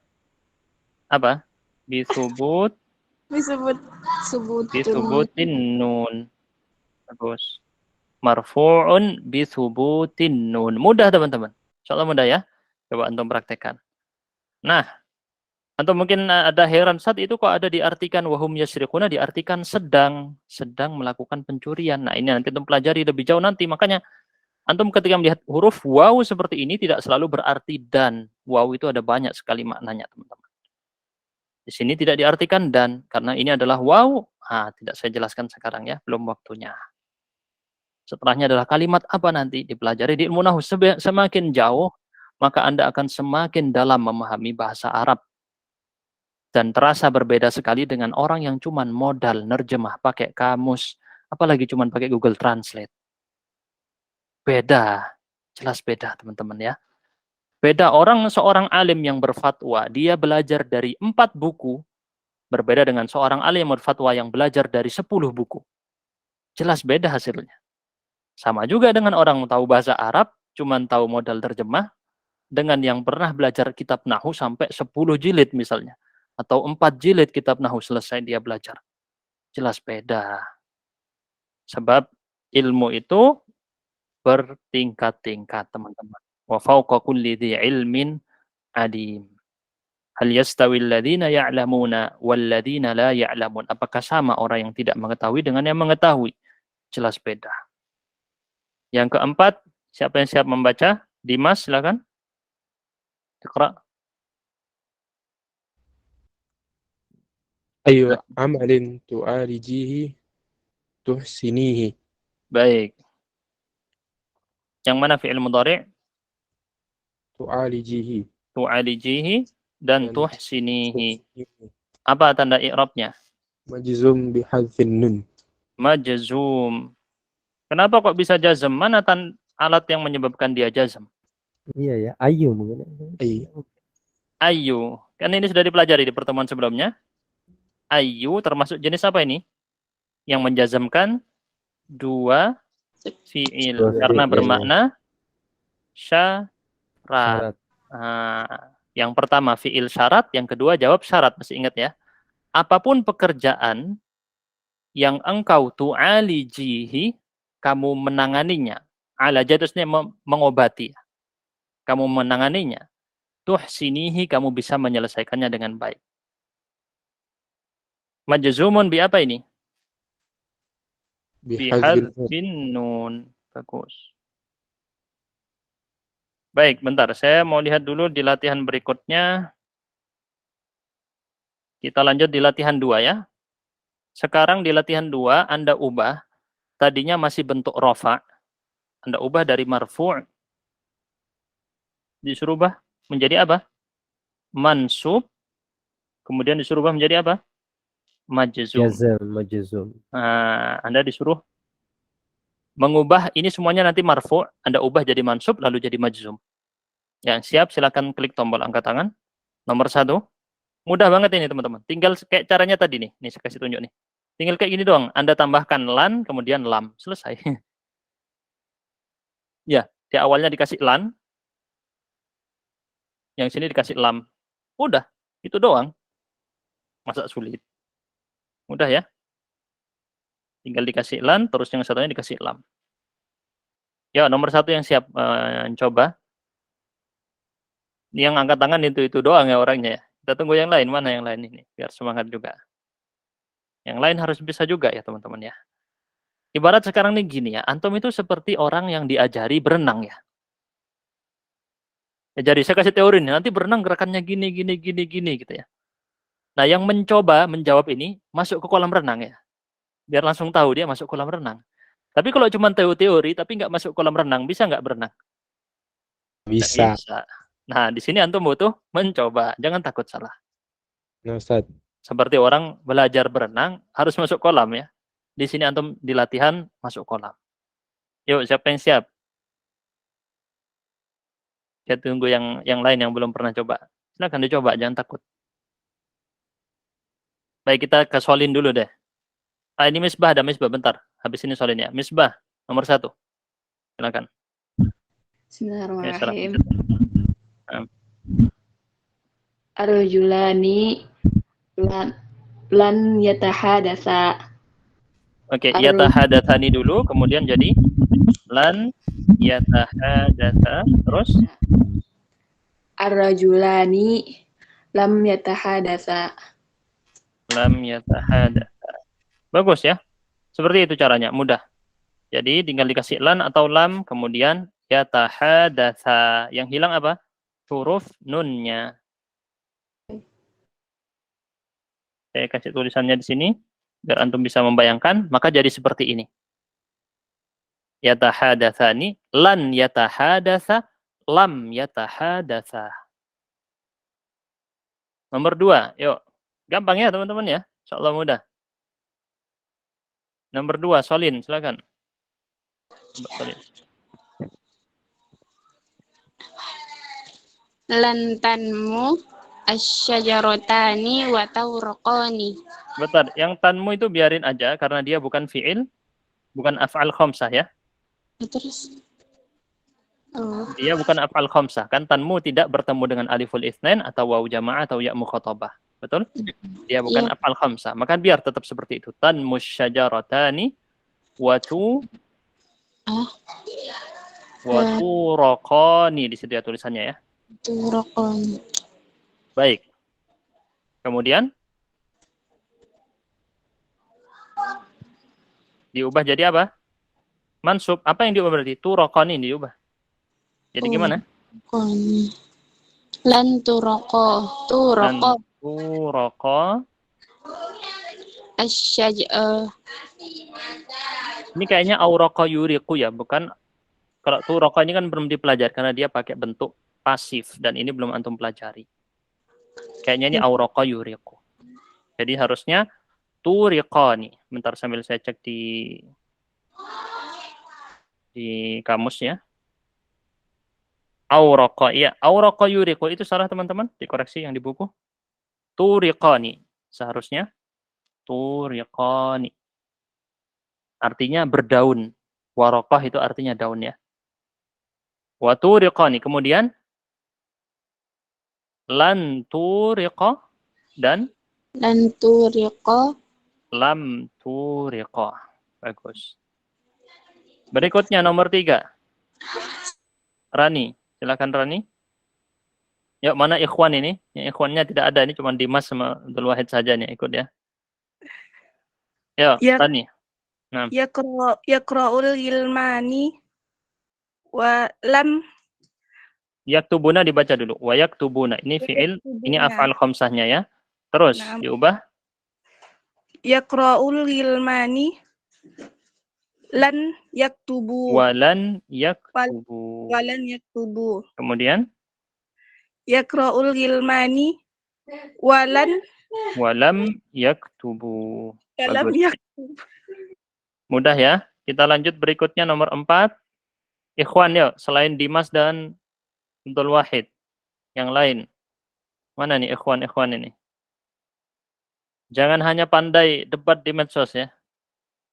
Apa? Bisubutin nun. Bagus. Marfu'un bisubutin nun. Mudah teman-teman. Insyaallah mudah ya. Coba antum praktekkan. Nah, atau mungkin ada heran, saat itu kok ada diartikan wahum yasriquna, diartikan sedang melakukan pencurian. Nah, ini nanti antum pelajari lebih jauh nanti. Makanya antum ketika melihat huruf waw seperti ini tidak selalu berarti dan. Waw itu ada banyak sekali maknanya, teman-teman. Di sini tidak diartikan dan karena ini adalah waw. Tidak saya jelaskan sekarang ya, belum waktunya. Setelahnya adalah kalimat apa nanti dipelajari di ilmu nahwu. Semakin jauh, maka Anda akan semakin dalam memahami bahasa Arab. Dan terasa berbeda sekali dengan orang yang cuman modal nerjemah pakai kamus, apalagi cuman pakai Google Translate. Beda, jelas beda teman-teman ya. Beda seorang alim yang berfatwa, dia belajar dari 4 buku, berbeda dengan seorang alim yang berfatwa yang belajar dari 10 buku. Jelas beda hasilnya. Sama juga dengan orang tahu bahasa Arab, cuman tahu modal terjemah, dengan yang pernah belajar kitab Nahwu sampai 10 jilid misalnya. Atau 4 jilid kitab Nahwu selesai dia belajar. Jelas beda. Sebab ilmu itu bertingkat-tingkat teman-teman. Wa fawqa kulli dhi ilmin alim. Hal yastawil ladzina ya'lamuna wal ladzina la ya'lamun. Apakah sama orang yang tidak mengetahui dengan yang mengetahui? Jelas beda. Yang keempat, siapa yang siap membaca? Dimas, silakan. Iqra. Ayu amalin tu'alijihi tuhsinihi. Baik. Yang mana fi'il mudhari'? Tu'alijihi. Tu'alijihi dan Dan tuhsinihi. Apa tanda i'rabnya? Majzum bihadzfin nun. Majzum. Kenapa kok bisa jazm? Mana alat yang menyebabkan dia jazm? Iya ya, ayu mungkin. Ayu. Kan ini sudah dipelajari di pertemuan sebelumnya. Ayu termasuk jenis apa ini? Yang menjazmkan dua fi'il. Karena bermakna syarat. Yang pertama fi'il syarat, yang kedua jawab syarat. Masih ingat ya? Apapun pekerjaan yang engkau tu'alijihi, kamu menanganinya. Alaja itu mengobati. Kamu menanganinya. Tuhsinihi, kamu bisa menyelesaikannya dengan baik. Majzumun bi apa ini? Bihadzfin nun. Bagus. Baik, bentar. Saya mau lihat dulu di latihan berikutnya. Kita lanjut di latihan 2 ya. Sekarang di latihan 2, Anda ubah. Tadinya masih bentuk rofa. Anda ubah dari marfu'. Disuruh ubah menjadi apa? Mansub. Kemudian disuruh ubah menjadi apa? Majzum. Majzum. Nah, Anda disuruh mengubah ini semuanya nanti marfu'. Anda ubah jadi mansub lalu jadi majzum. Yang siap silakan klik tombol angkat tangan. Nomor 1. Mudah banget ini teman-teman. Tinggal kayak caranya tadi nih. Nih saya kasih tunjuk nih. Tinggal kayak gini doang. Anda tambahkan lan, kemudian lam. Selesai. Ya, di awalnya dikasih lan. Yang sini dikasih lam. Udah, itu doang. Masa sulit? Mudah ya. Tinggal dikasih lan, terus yang satunya dikasih lam. Ya, nomor 1 yang siap coba. Yang angkat tangan itu doang ya orangnya ya. Kita tunggu yang lain. Mana yang lain ini? Biar semangat juga. Yang lain harus bisa juga ya teman-teman ya. Ibarat sekarang nih gini ya. Antum itu seperti orang yang diajari berenang ya. Jadi saya kasih teori nih. Nanti berenang gerakannya gini gitu ya. Nah yang mencoba menjawab ini masuk ke kolam renang ya. Biar langsung tahu dia masuk kolam renang. Tapi kalau cuma teori tapi nggak masuk kolam renang, bisa nggak berenang? Bisa. Bisa. Nah di sini antum butuh mencoba. Jangan takut salah. Nah, Ustaz. Seperti orang belajar berenang harus masuk kolam ya. Di sini antum di latihan masuk kolam. Yuk siapa yang siap? Saya tunggu yang lain yang belum pernah coba. Silakan dicoba, jangan takut. Baik, kita ke Solin dulu deh. Ini Misbah, ada Misbah, bentar. Habis ini Solin ya. Misbah, nomor 1. Silakan. Bismillahirrahmanirrahim. Ar-rajulani lan yatahadatsa. Oke, yatahadatsani dulu, kemudian jadi lan yatahadatsa, terus ar-rajulani lam yatahadatsa. Lam yatahadatsa. Bagus ya. Seperti itu caranya, mudah. Jadi tinggal dikasih lan atau lam, kemudian yatahadatsa. Yang hilang apa? Huruf nunnya. Saya kasih tulisannya di sini biar antum bisa membayangkan, maka jadi seperti ini. Yatahadatsani, lan yatahadatsa, lam yatahadatsa. Nomor 2, yuk. Gampang ya teman-teman ya. Insyaallah mudah. Nomor 2, Solin, silakan. Solin. Lan tanmu asyajarotani wa tawraqani. Betul. Yang tanmu itu biarin aja karena dia bukan fi'il, bukan af'al khamsah ya. Terus oh, Dia bukan af'al khamsah. Kan tanmu tidak bertemu dengan aliful itsnain atau waw jamaah atau ya mukhatabah. Betul? Dia bukan iya. af'al khamsah. Maka biar tetap seperti itu. Tanmu syajaratani wa turaqani di situ ya tulisannya ya. Turaqani. Baik. Kemudian diubah jadi apa? Mansub. Apa yang diubah berarti? Turaqani diubah. Jadi gimana? Turaqani. Lan turaqa. Turaqa. Turaqa. Ini kayaknya auraqa yuriqu ya, bukan. Kalau turaqa ini kan belum dipelajari karena dia pakai bentuk pasif dan ini belum antum pelajari. Kayaknya ini auraqa yuriqu. Jadi harusnya turiqani. Bentar sambil saya cek di kamus ya. Auraqa, iya, auraqa yuriqu itu salah teman-teman, dikoreksi yang di buku. Turiqani seharusnya turiqani. Artinya berdaun. Waraqah itu artinya daun ya. Wa turiqani. Kemudian lan turiqa dan Lan turiqa. lam turiqa. Bagus. Berikutnya nomor 3. Rani, silakan Rani. Yuk, mana ikhwan ini? Yang ikhwannya tidak ada, ini cuma Dimas sama Abdul Wahid saja nih ikut ya. Yuk, Ya. Rani. Nah. Yaqra'ul gilmani wa lam Yaktubuna dibaca dulu. Wa yaktubuna. Ini fi'il, ini af'al khamsahnya ya. Terus diubah. Yaqra'ul gilmani lan yaktubu. Walan yaktubu. Walan yaktubu. Kemudian Yaqra'ul gilmani walam yaktubu. walam yaktubu. Mudah ya. Kita lanjut berikutnya nomor 4. Ikhwan yuk, selain Dimas dan Abdul Wahid. Yang lain. Mana nih ikhwan ini? Jangan hanya pandai debat di medsos ya.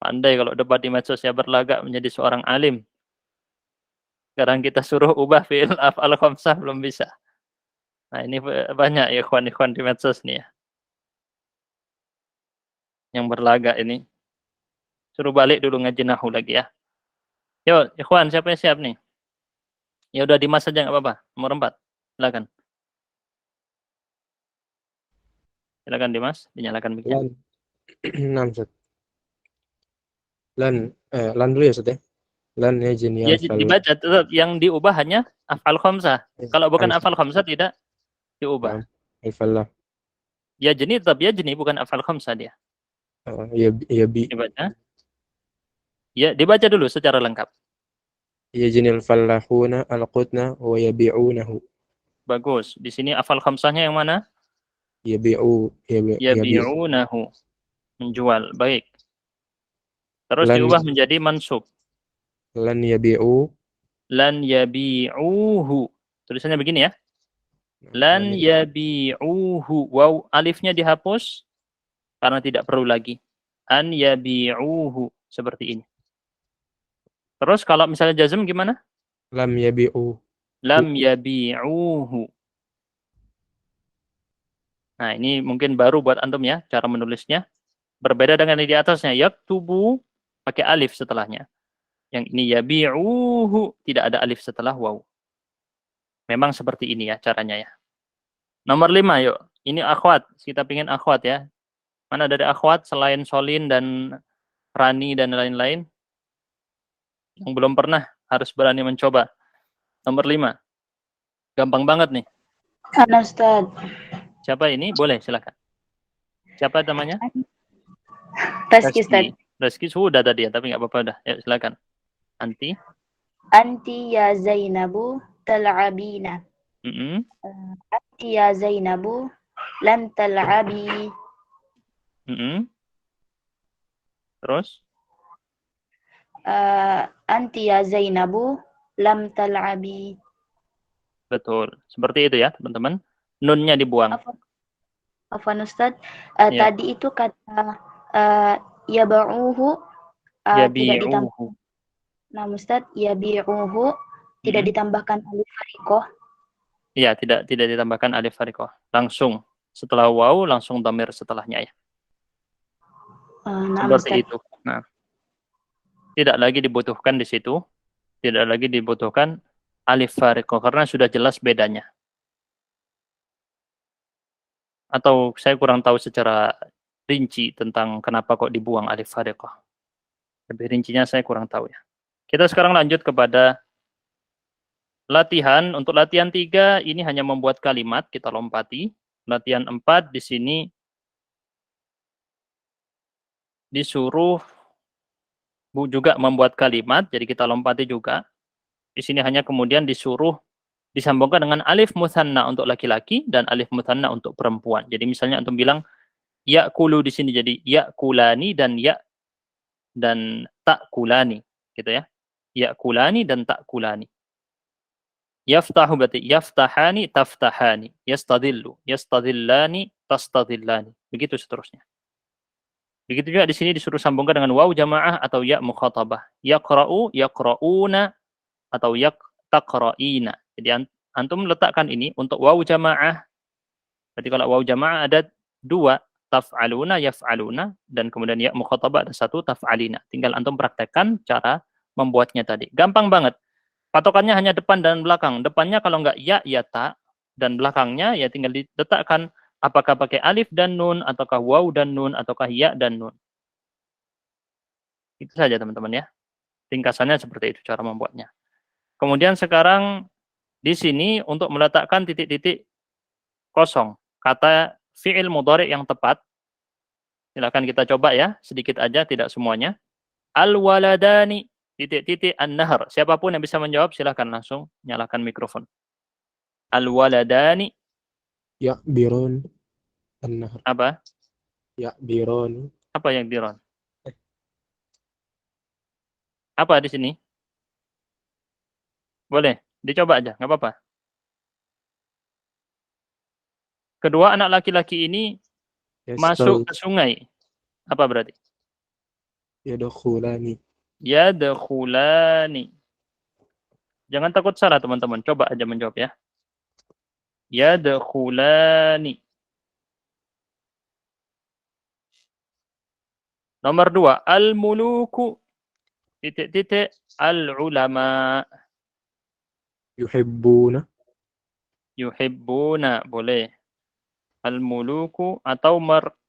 Pandai kalau debat di medsos ya, berlagak menjadi seorang alim. Sekarang kita suruh ubah fi'il af'al khamsah belum bisa. Nah, ini banyak ikhwan di medsos nih ya. Yang berlagak ini. Suruh balik dulu ngaji nahu lagi ya. Yuk, ikhwan, siapa yang siap nih? Ya udah Dimas saja nggak apa-apa. Nomor 4. Silakan. Silakan Dimas, dinyalakan mic-nya. Lan dulu ya, Ustaz ya. Lan ya jenis. Ya dibaca tetap yang diubah hanya af'al khamsah. Kalau bukan af'al khamsah tidak diubah. Ifallah. Ya jenis tetap ya jenis, bukan af'al khamsah dia. Ya bi. Dibaca. Ya, dibaca dulu secara lengkap. Yajnil fallahuna alqutna wa yabi'unahu. Bagus. Di sini af'al khamsahnya yang mana? Yabi'unahu. Menjual. Baik. Terus diubah menjadi mansub. Lan yabi'u. Lan yabi'uhu. Tulisannya begini ya. Lan yabi'uhu. Waw alifnya dihapus karena tidak perlu lagi. An yabi'uhu. Seperti ini. Terus kalau misalnya jazm gimana? Lam yabi'u. Lam yabi'uhu. Nah, ini mungkin baru buat antum ya, cara menulisnya. Berbeda dengan yang di atasnya. Yaktubu, pakai alif setelahnya. Yang ini yabi'uhu, tidak ada alif setelah waw. Memang seperti ini ya caranya ya. Nomor 5 yuk. Ini akhwat. Kita pingin akhwat ya. Mana dari akhwat selain Solin dan Rani dan lain-lain? Yang belum pernah harus berani mencoba. Nomor 5. Gampang banget nih. Ana Ustaz. Siapa ini? Boleh, silakan. Siapa namanya? Reski Ustaz. Reski sudah tadi ya, tapi nggak apa-apa udah. Ya, silakan. Anti ya Zainabu tal'abina. Anti ya Zainabu lan tal'abi. Terus? Anti ya Zainabu lam tal'abi. Betul. Seperti itu ya, teman-teman. Nunnya dibuang. Afwan Ustaz, Ya. tadi itu kata yab'uhu tidak ditambah. Yabi'uhu. Nah, Ustaz, yabi'uhu tidak ditambahkan alif fariqah. Iya, tidak ditambahkan alif fariqah. Langsung setelah waw langsung dhamir setelahnya ya. Nah, Seperti Ustaz. itu. Nah, tidak lagi dibutuhkan di situ, tidak lagi dibutuhkan alif fariqah karena sudah jelas bedanya. Atau saya kurang tahu secara rinci tentang kenapa kok dibuang alif fariqah. Lebih rincinya saya kurang tahu ya. Kita sekarang lanjut kepada latihan. Untuk latihan 3 ini hanya membuat kalimat, kita lompati. Latihan 4 di sini disuruh juga membuat kalimat, jadi kita lompati juga. Di sini hanya kemudian disuruh disambungkan dengan alif mutsanna untuk laki-laki dan alif mutsanna untuk perempuan. Jadi misalnya antum bilang ya'kulu di sini jadi ya'kulani dan ta'kulani, gitu ya. Ya'kulani dan ta'kulani. Yaftahu berarti yaftahani taftahani, yastadillu yastadillani tastadillani. Begitu seterusnya. Begitu juga di sini disuruh sambungkan dengan waw jamaah atau ya mukhatabah. Yaqra'u, yaqra'una atau taqra'ina. Jadi antum letakkan ini untuk waw jamaah. Berarti kalau waw jamaah ada 2, taf'aluna, yaf'aluna, dan kemudian ya mukhatabah ada 1, taf'alina. Tinggal antum praktekkan cara membuatnya tadi. Gampang banget. Patokannya hanya depan dan belakang. Depannya kalau enggak ya ta, dan belakangnya ya tinggal diletakkan apakah pakai alif dan nun, ataukah waw dan nun, ataukah ya dan nun. Itu saja teman-teman ya. Ringkasannya seperti itu cara membuatnya. Kemudian sekarang di sini untuk meletakkan titik-titik kosong. Kata fi'il mudhari yang tepat. Silakan kita coba ya, sedikit aja, tidak semuanya. Al-waladani, titik-titik an-nahar. Siapapun yang bisa menjawab silakan langsung nyalakan mikrofon. Al-waladani. Ya'birun an-nahar. Apa? Ya'birun. Apa yang biron? Apa di sini? Boleh, dicoba aja, nggak apa-apa. Kedua anak laki-laki ini masuk ke sungai. Apa berarti? Yadkhulani. Yadkhulani. Jangan takut salah teman-teman, coba aja menjawab ya. Yadkhulani. Nomor 2, al-muluku titik-titik al-ulama. Yuhibbuna. Yuhibbuna, boleh. Al-muluku atau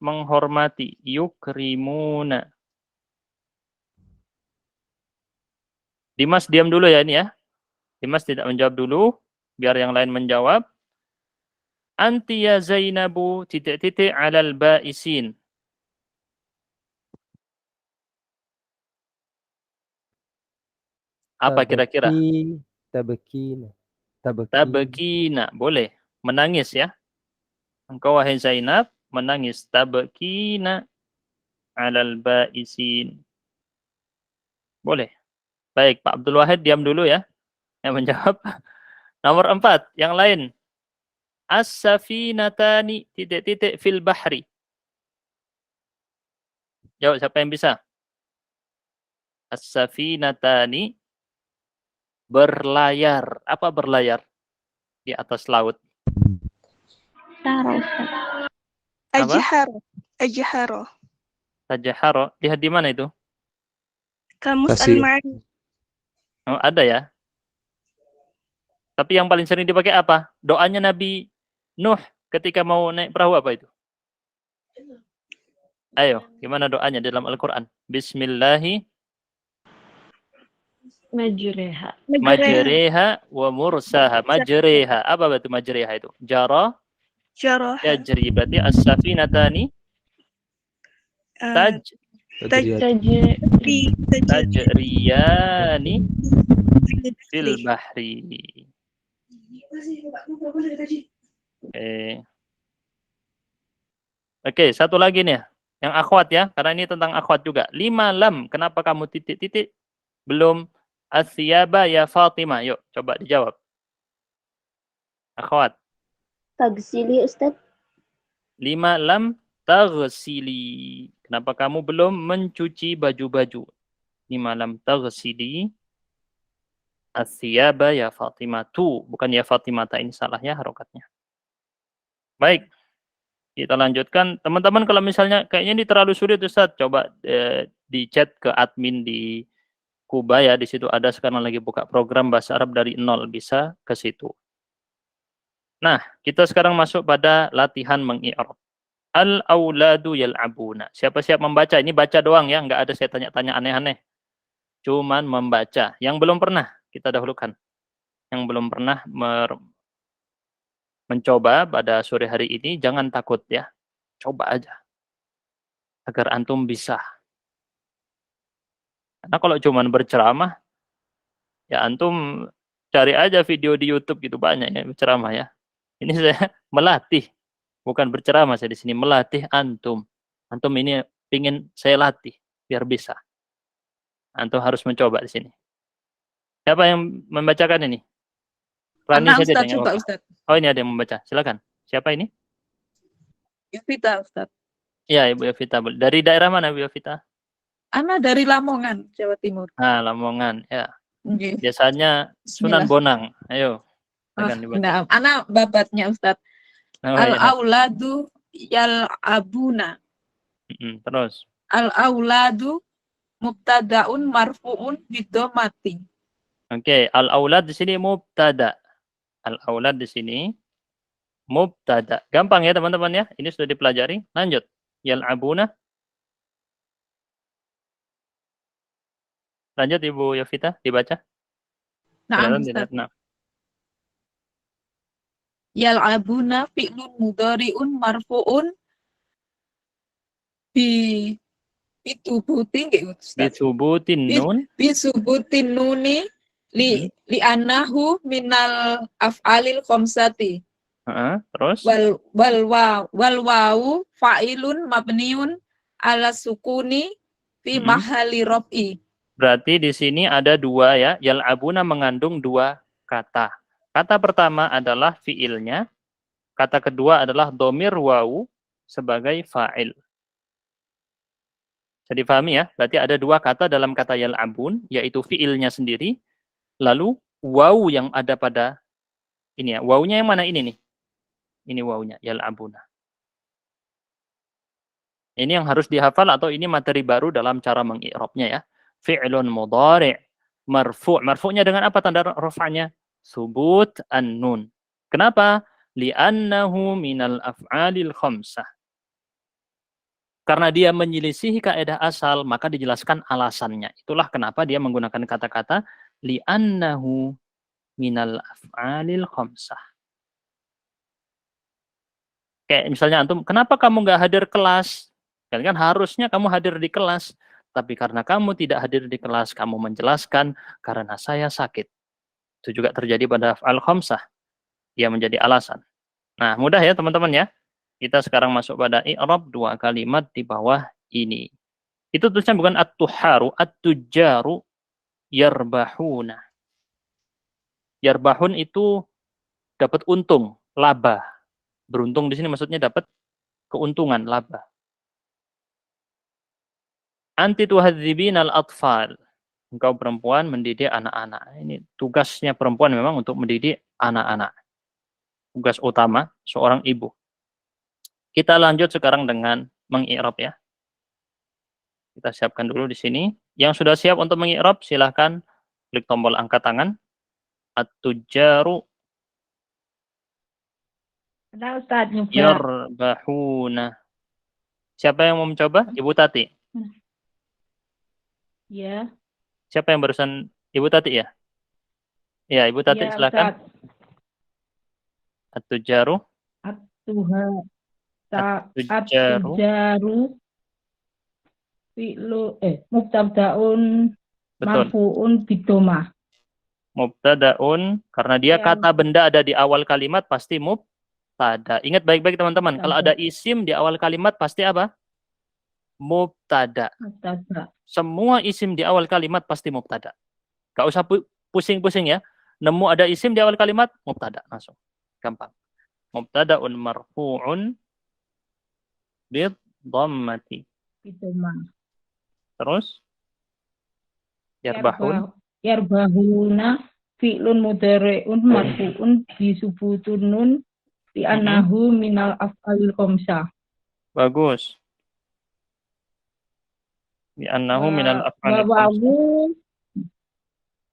menghormati. Yukrimuna. Dimas diam dulu ya ini ya. Dimas tidak menjawab dulu, biar yang lain menjawab. Anti ya Zainabu titik-titik alal ba'isin. Apa kira-kira? Tabkina. Tabkina, boleh. Menangis ya. Engkau wahai Zainab menangis. Tabkina alal ba'isin. Boleh. Baik, Pak Abdul Wahid diam dulu ya. Yang menjawab. Nomor 4, yang lain. As-safinatani titik-titik fil bahri. Jawab siapa yang bisa? As-safinatani berlayar. Apa berlayar? Di atas laut. Ajharo. Ajharo. Tajaharo. Lihat di mana itu? Kamus Kasih. Al-Ma'ani. Oh, ada ya. Tapi yang paling sering dipakai apa? Doanya Nabi Nuh ketika mau naik perahu apa itu? Ayo, gimana doanya dalam Al-Quran? Bismillahi majreha wa mursaha. Majreha. Apa itu majreha itu? Jara. Jarah. Yajri. Berarti as-safinatani. Tajriyani fil bahri. Oke, satu lagi nih. Yang akhwat ya, karena ini tentang akhwat juga. 5 lam, kenapa kamu titik-titik belum asyaba ya Fatimah? Yuk, coba dijawab. Akhwat. Tagsili Ustaz. 5 lam taghsili. Kenapa kamu belum mencuci baju-baju? 5 lam taghsili asyaba ya Fatimah. Tu, bukan ya Fatimah, ini salah ya harokatnya. Baik. Kita lanjutkan. Teman-teman kalau misalnya kayaknya ini terlalu sulit Ustaz, coba di chat ke admin di Kuba ya, di situ ada sekarang lagi buka program bahasa Arab dari nol, bisa ke situ. Nah, kita sekarang masuk pada latihan mengi'rab. Al-auladu yal'abuna. Siapa-siap membaca? Ini baca doang ya, nggak ada saya tanya-tanya aneh-aneh. Cuman membaca. Yang belum pernah, kita dahulukan. Yang belum pernah mencoba pada sore hari ini, jangan takut ya. Coba aja. Agar antum bisa. Karena kalau cuman berceramah, ya antum cari aja video di YouTube gitu, banyak ya berceramah ya. Ini saya melatih. Bukan berceramah saya di sini, melatih antum. Antum ini ingin saya latih biar bisa. Antum harus mencoba di sini. Siapa yang membacakan ini? Rani saja Ustaz, dengan coba apa? Ustaz. Oh, ini ada yang membaca. Silakan. Siapa ini? Yovita Ustaz. Ya, Ibu Yovita. Dari daerah mana Ibu Yovita? Ana dari Lamongan, Jawa Timur. Ah, Lamongan. Ya. Nggih. Biasanya Sunan Bismillah. Bonang. Ayo. Silakan dibaca. Nah, ana babatnya Ustaz. Oh, ya. Al-auladu yal'abuna. Terus. Al-auladu mubtadaun marfuun bidomati. Oke, al-aulad di sini mubtada. Al-aulad di sini mubtada. Gampang ya teman-teman ya. Ini sudah dipelajari. Lanjut. Yal'abuna. Lanjut Ibu Yovita, dibaca. Nah, Tidak. Ustaz. Yal'abuna fi'lun mudhari'un marfuun bitubutin nggih Ustaz. Bisubutin nun. Bisubutin nuni li anahu minal af'alil khamsati. Terus Wal wawu fa'ilun mabniun ala sukuni fi mahali raf'i. Berarti di sini ada dua ya. Yal'abuna mengandung dua kata. Kata pertama adalah fiilnya. Kata kedua adalah domir wawu sebagai fa'il. Bisa difahami ya? Berarti ada dua kata dalam kata yal'abun, yaitu fiilnya sendiri. Lalu wawu yang ada pada ini ya. Wawunya yang mana ini nih? Ini wawunya, yal'abuna. Ini yang harus dihafal atau ini materi baru dalam cara mengi'rabnya ya. Fi'lun mudhari' marfu'. Marfu'nya dengan apa tanda rafa'nya? Subut an-nun. Kenapa? Li'annahu minal af'alil khamsah. Karena dia menyelisihi kaidah asal, maka dijelaskan alasannya. Itulah kenapa dia menggunakan kata-kata li'annahu minal af'alil khamsah. Kayak misalnya antum, kenapa kamu nggak hadir kelas? Kan harusnya kamu hadir di kelas. Tapi karena kamu tidak hadir di kelas, kamu menjelaskan karena saya sakit. Itu juga terjadi pada af'al khamsah. Dia menjadi alasan. Nah, mudah ya teman-teman ya. Kita sekarang masuk pada i'rab, dua kalimat di bawah ini. Itu tulisannya bukan at-tuharu, at-tujjaru yarbahuna. Yarbahun itu dapat untung, laba. Beruntung di sini maksudnya dapat keuntungan, laba. Anti tuhadzibin al-atfal. Engkau perempuan mendidik anak-anak. Ini tugasnya perempuan memang untuk mendidik anak-anak. Tugas utama seorang ibu. Kita lanjut sekarang dengan mengi'rab ya. Kita siapkan dulu di sini. Yang sudah siap untuk mengi'rab silahkan klik tombol angkat tangan. At-tujjaru yarbahuna. Siapa yang mau mencoba? Ibu Tati. Ya. Siapa yang barusan? Ibu Tati ya? Ya, Ibu Tati Ya, silakan. At-tujjaru. At-tujjaru fi'lu mubtada'un marfu'un bidomah. Mubtada'un karena dia kata benda ada di awal kalimat pasti mubtada. mubtada. Ingat baik-baik teman-teman, kalau ada isim di awal kalimat pasti apa? Mubtada. Mubtada. Semua isim di awal kalimat pasti mubtada. Gak usah pusing-pusing ya. Nemu ada isim di awal kalimat, mubtada langsung. Gampang. Mubtada'un marfu'un bid dhammati. Itu mah. Terus yarbahun. Yarbahuna fi'lun mudhari'un marfu'un bi subutun nun li annahu minal af'alil khamsah. Bagus. Li annahu minal af'alil khamsah.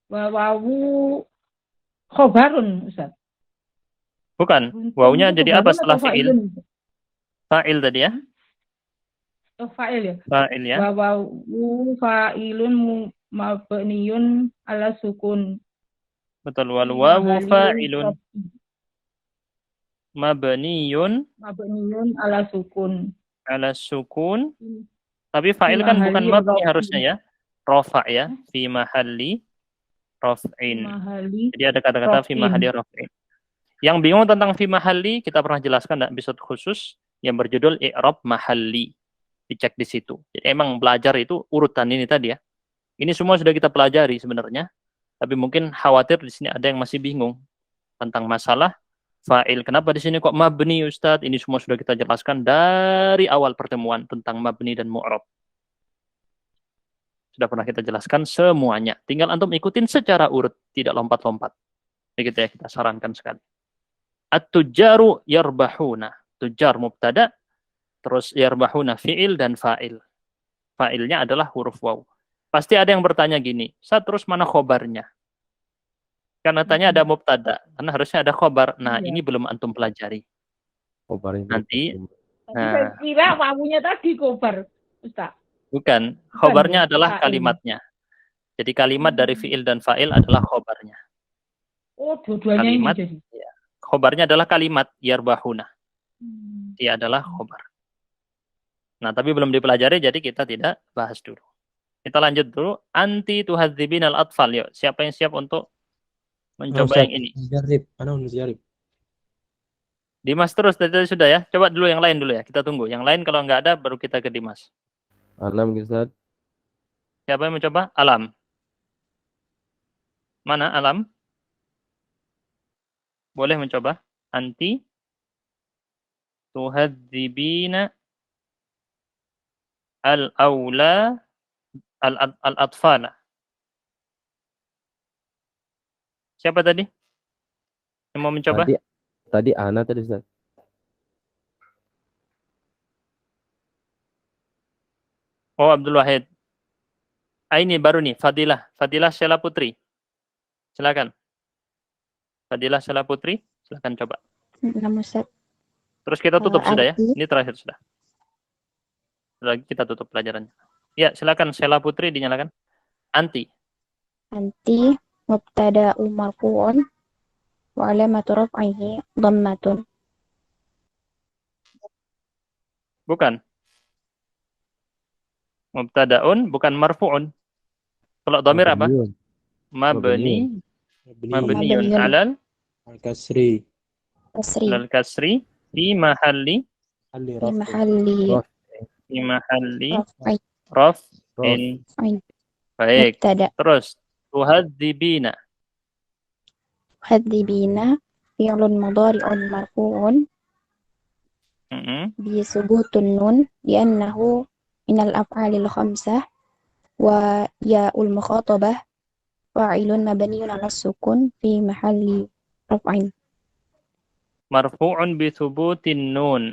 Wawawu khobarun, Ustaz. Bukan. Wawunya jadi apa setelah fi'il? Fa'il tadi ya? Oh, fa'il ya? Fa'il ya. Wawawu fa'ilun mabniyun ala sukun. Betul. Wal wawu fa'ilun mabniyun ala sukun. Ala sukun. Tapi fa'il kan bukan mabni harusnya ya. Rafa ya. Fi mahalli raf'in. Jadi ada kata-kata fi mahalli raf'in. Yang bingung tentang fi mahalli, kita pernah jelaskan dalam episode khusus yang berjudul i'rab mahalli. Dicek di situ. Jadi emang belajar itu urutan ini tadi ya. Ini semua sudah kita pelajari sebenarnya. Tapi mungkin khawatir di sini ada yang masih bingung tentang masalah fa'il. Kenapa di sini kok mabni, Ustadz? Ini semua sudah kita jelaskan dari awal pertemuan tentang mabni dan mu'rab. Sudah pernah kita jelaskan semuanya. Tinggal antum ikutin secara urut, tidak lompat-lompat. Begitu ya, kita sarankan sekali. At-tujjaru yarbahuna. Tujjar mubtada, terus yarbahuna fi'il dan fa'il. Fa'ilnya adalah huruf waw. Pasti ada yang bertanya gini, Ustaz, terus mana khobarnya? Karena tanya ada mubtada, karena harusnya ada khobar. Nah, ini belum antum pelajari. Nanti, Saya kira wawunya tadi khobar, Ustaz. Bukan, khobarnya adalah kalimatnya. Jadi kalimat dari fi'il dan fa'il adalah khobarnya. Oh, dua-duanya ini jadi. Ya. Khobarnya adalah kalimat yarbahuna. Dia adalah khobar. Nah, tapi belum dipelajari, jadi kita tidak bahas dulu. Kita lanjut dulu. Anti tuhadzibin al-atfal. Yuk, siapa yang siap untuk mencoba yang ini? Dimas terus, tadi sudah ya. Coba dulu yang lain dulu ya. Kita tunggu. Yang lain kalau nggak ada, baru kita ke Dimas. Alam, Ustaz. Siapa yang mencoba? Alam. Mana Alam? Boleh mencoba. Anti tuhadzibina al-aula al-atfala. Siapa tadi yang mau mencoba? Tadi Ana tadi, Ustaz. Oh, Abdul Wahid. Ini baru nih, Fadilah. Fadilah Sheila Putri. Silakan. Fadilah Sheila Putri, silakan coba. Terus kita tutup sudah ya. Ini terakhir sudah. Lagi kita tutup pelajarannya. Ya, silakan Sheila Putri dinyalakan. Anti. Anti mubtada'un marfu'un wa alamatu raf'ihi dhammatun. Bukan. Mubtada'un bukan marfu'un. Kalau dhamir apa? Mabni. Mabniyun alal kasri. Alal kasri fi mahalli raf'in. Baik. Terus tuhadzibina. Tuhadzibina fi'lun mudhari'un marfu'un bi subutun nun li'annahu minal af'alil khamsah wa ya'ul mukhatabah fa'ilun mabniyun 'ala sukun fi mahalli raf'in. Marfu'un bi thubutin nun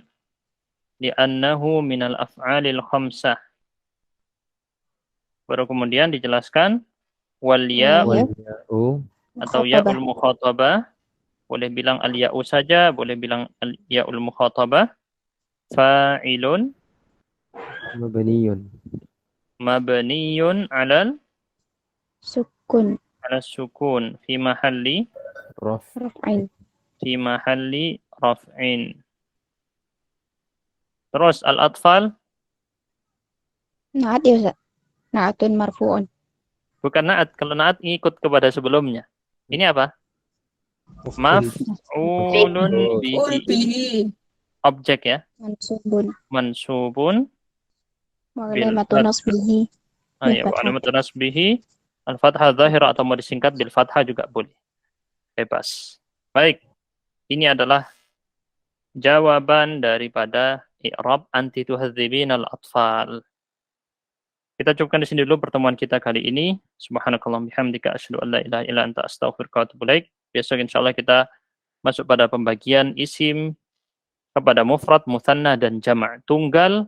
li'annahu minal af'alil khamsah. Baru kemudian dijelaskan wal ya'u atau ya'ul mukhatabah. Boleh bilang al ya'u saja, boleh bilang al ya'ul mukhatabah. Fa'ilun mabniyun 'alal sukun. Ala sukun fi mahalli raf'in. Fi mahalli raf'in. Terus al-atfal? Na'at ya Ustaz. Na'atun marfu'un. Bukan na'at. Kalau na'at ngikut kepada sebelumnya. Ini apa? Maf'ulun Ul bihi. bihi. Objek ya. Mansubun. Mansubun Wa bil alamatu nasbihi. ya, wa alamat nasbihi al-fathah zahirah atau mau disingkat bil fathah juga boleh. Bebas. Baik. Ini adalah jawaban daripada i'rab anti tuhadzibinal atfal. Kita cukupkan di sini dulu pertemuan kita kali ini. Subhanakallahumma bihamdika asyhadu an la ilaha illa anta astaghfiruka wa atubu ilaik. Besok insyaallah kita masuk pada pembagian isim kepada mufrad, mutsanna dan jama', tunggal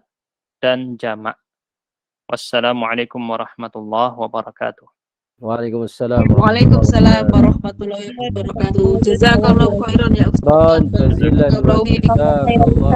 dan jama'. Wassalamualaikum warahmatullahi wabarakatuh. Waalaikumsalam. Waalaikumsalam warahmatullahi wabarakatuh. Jazakallahu khairan ya Ustaz. Jazakallah.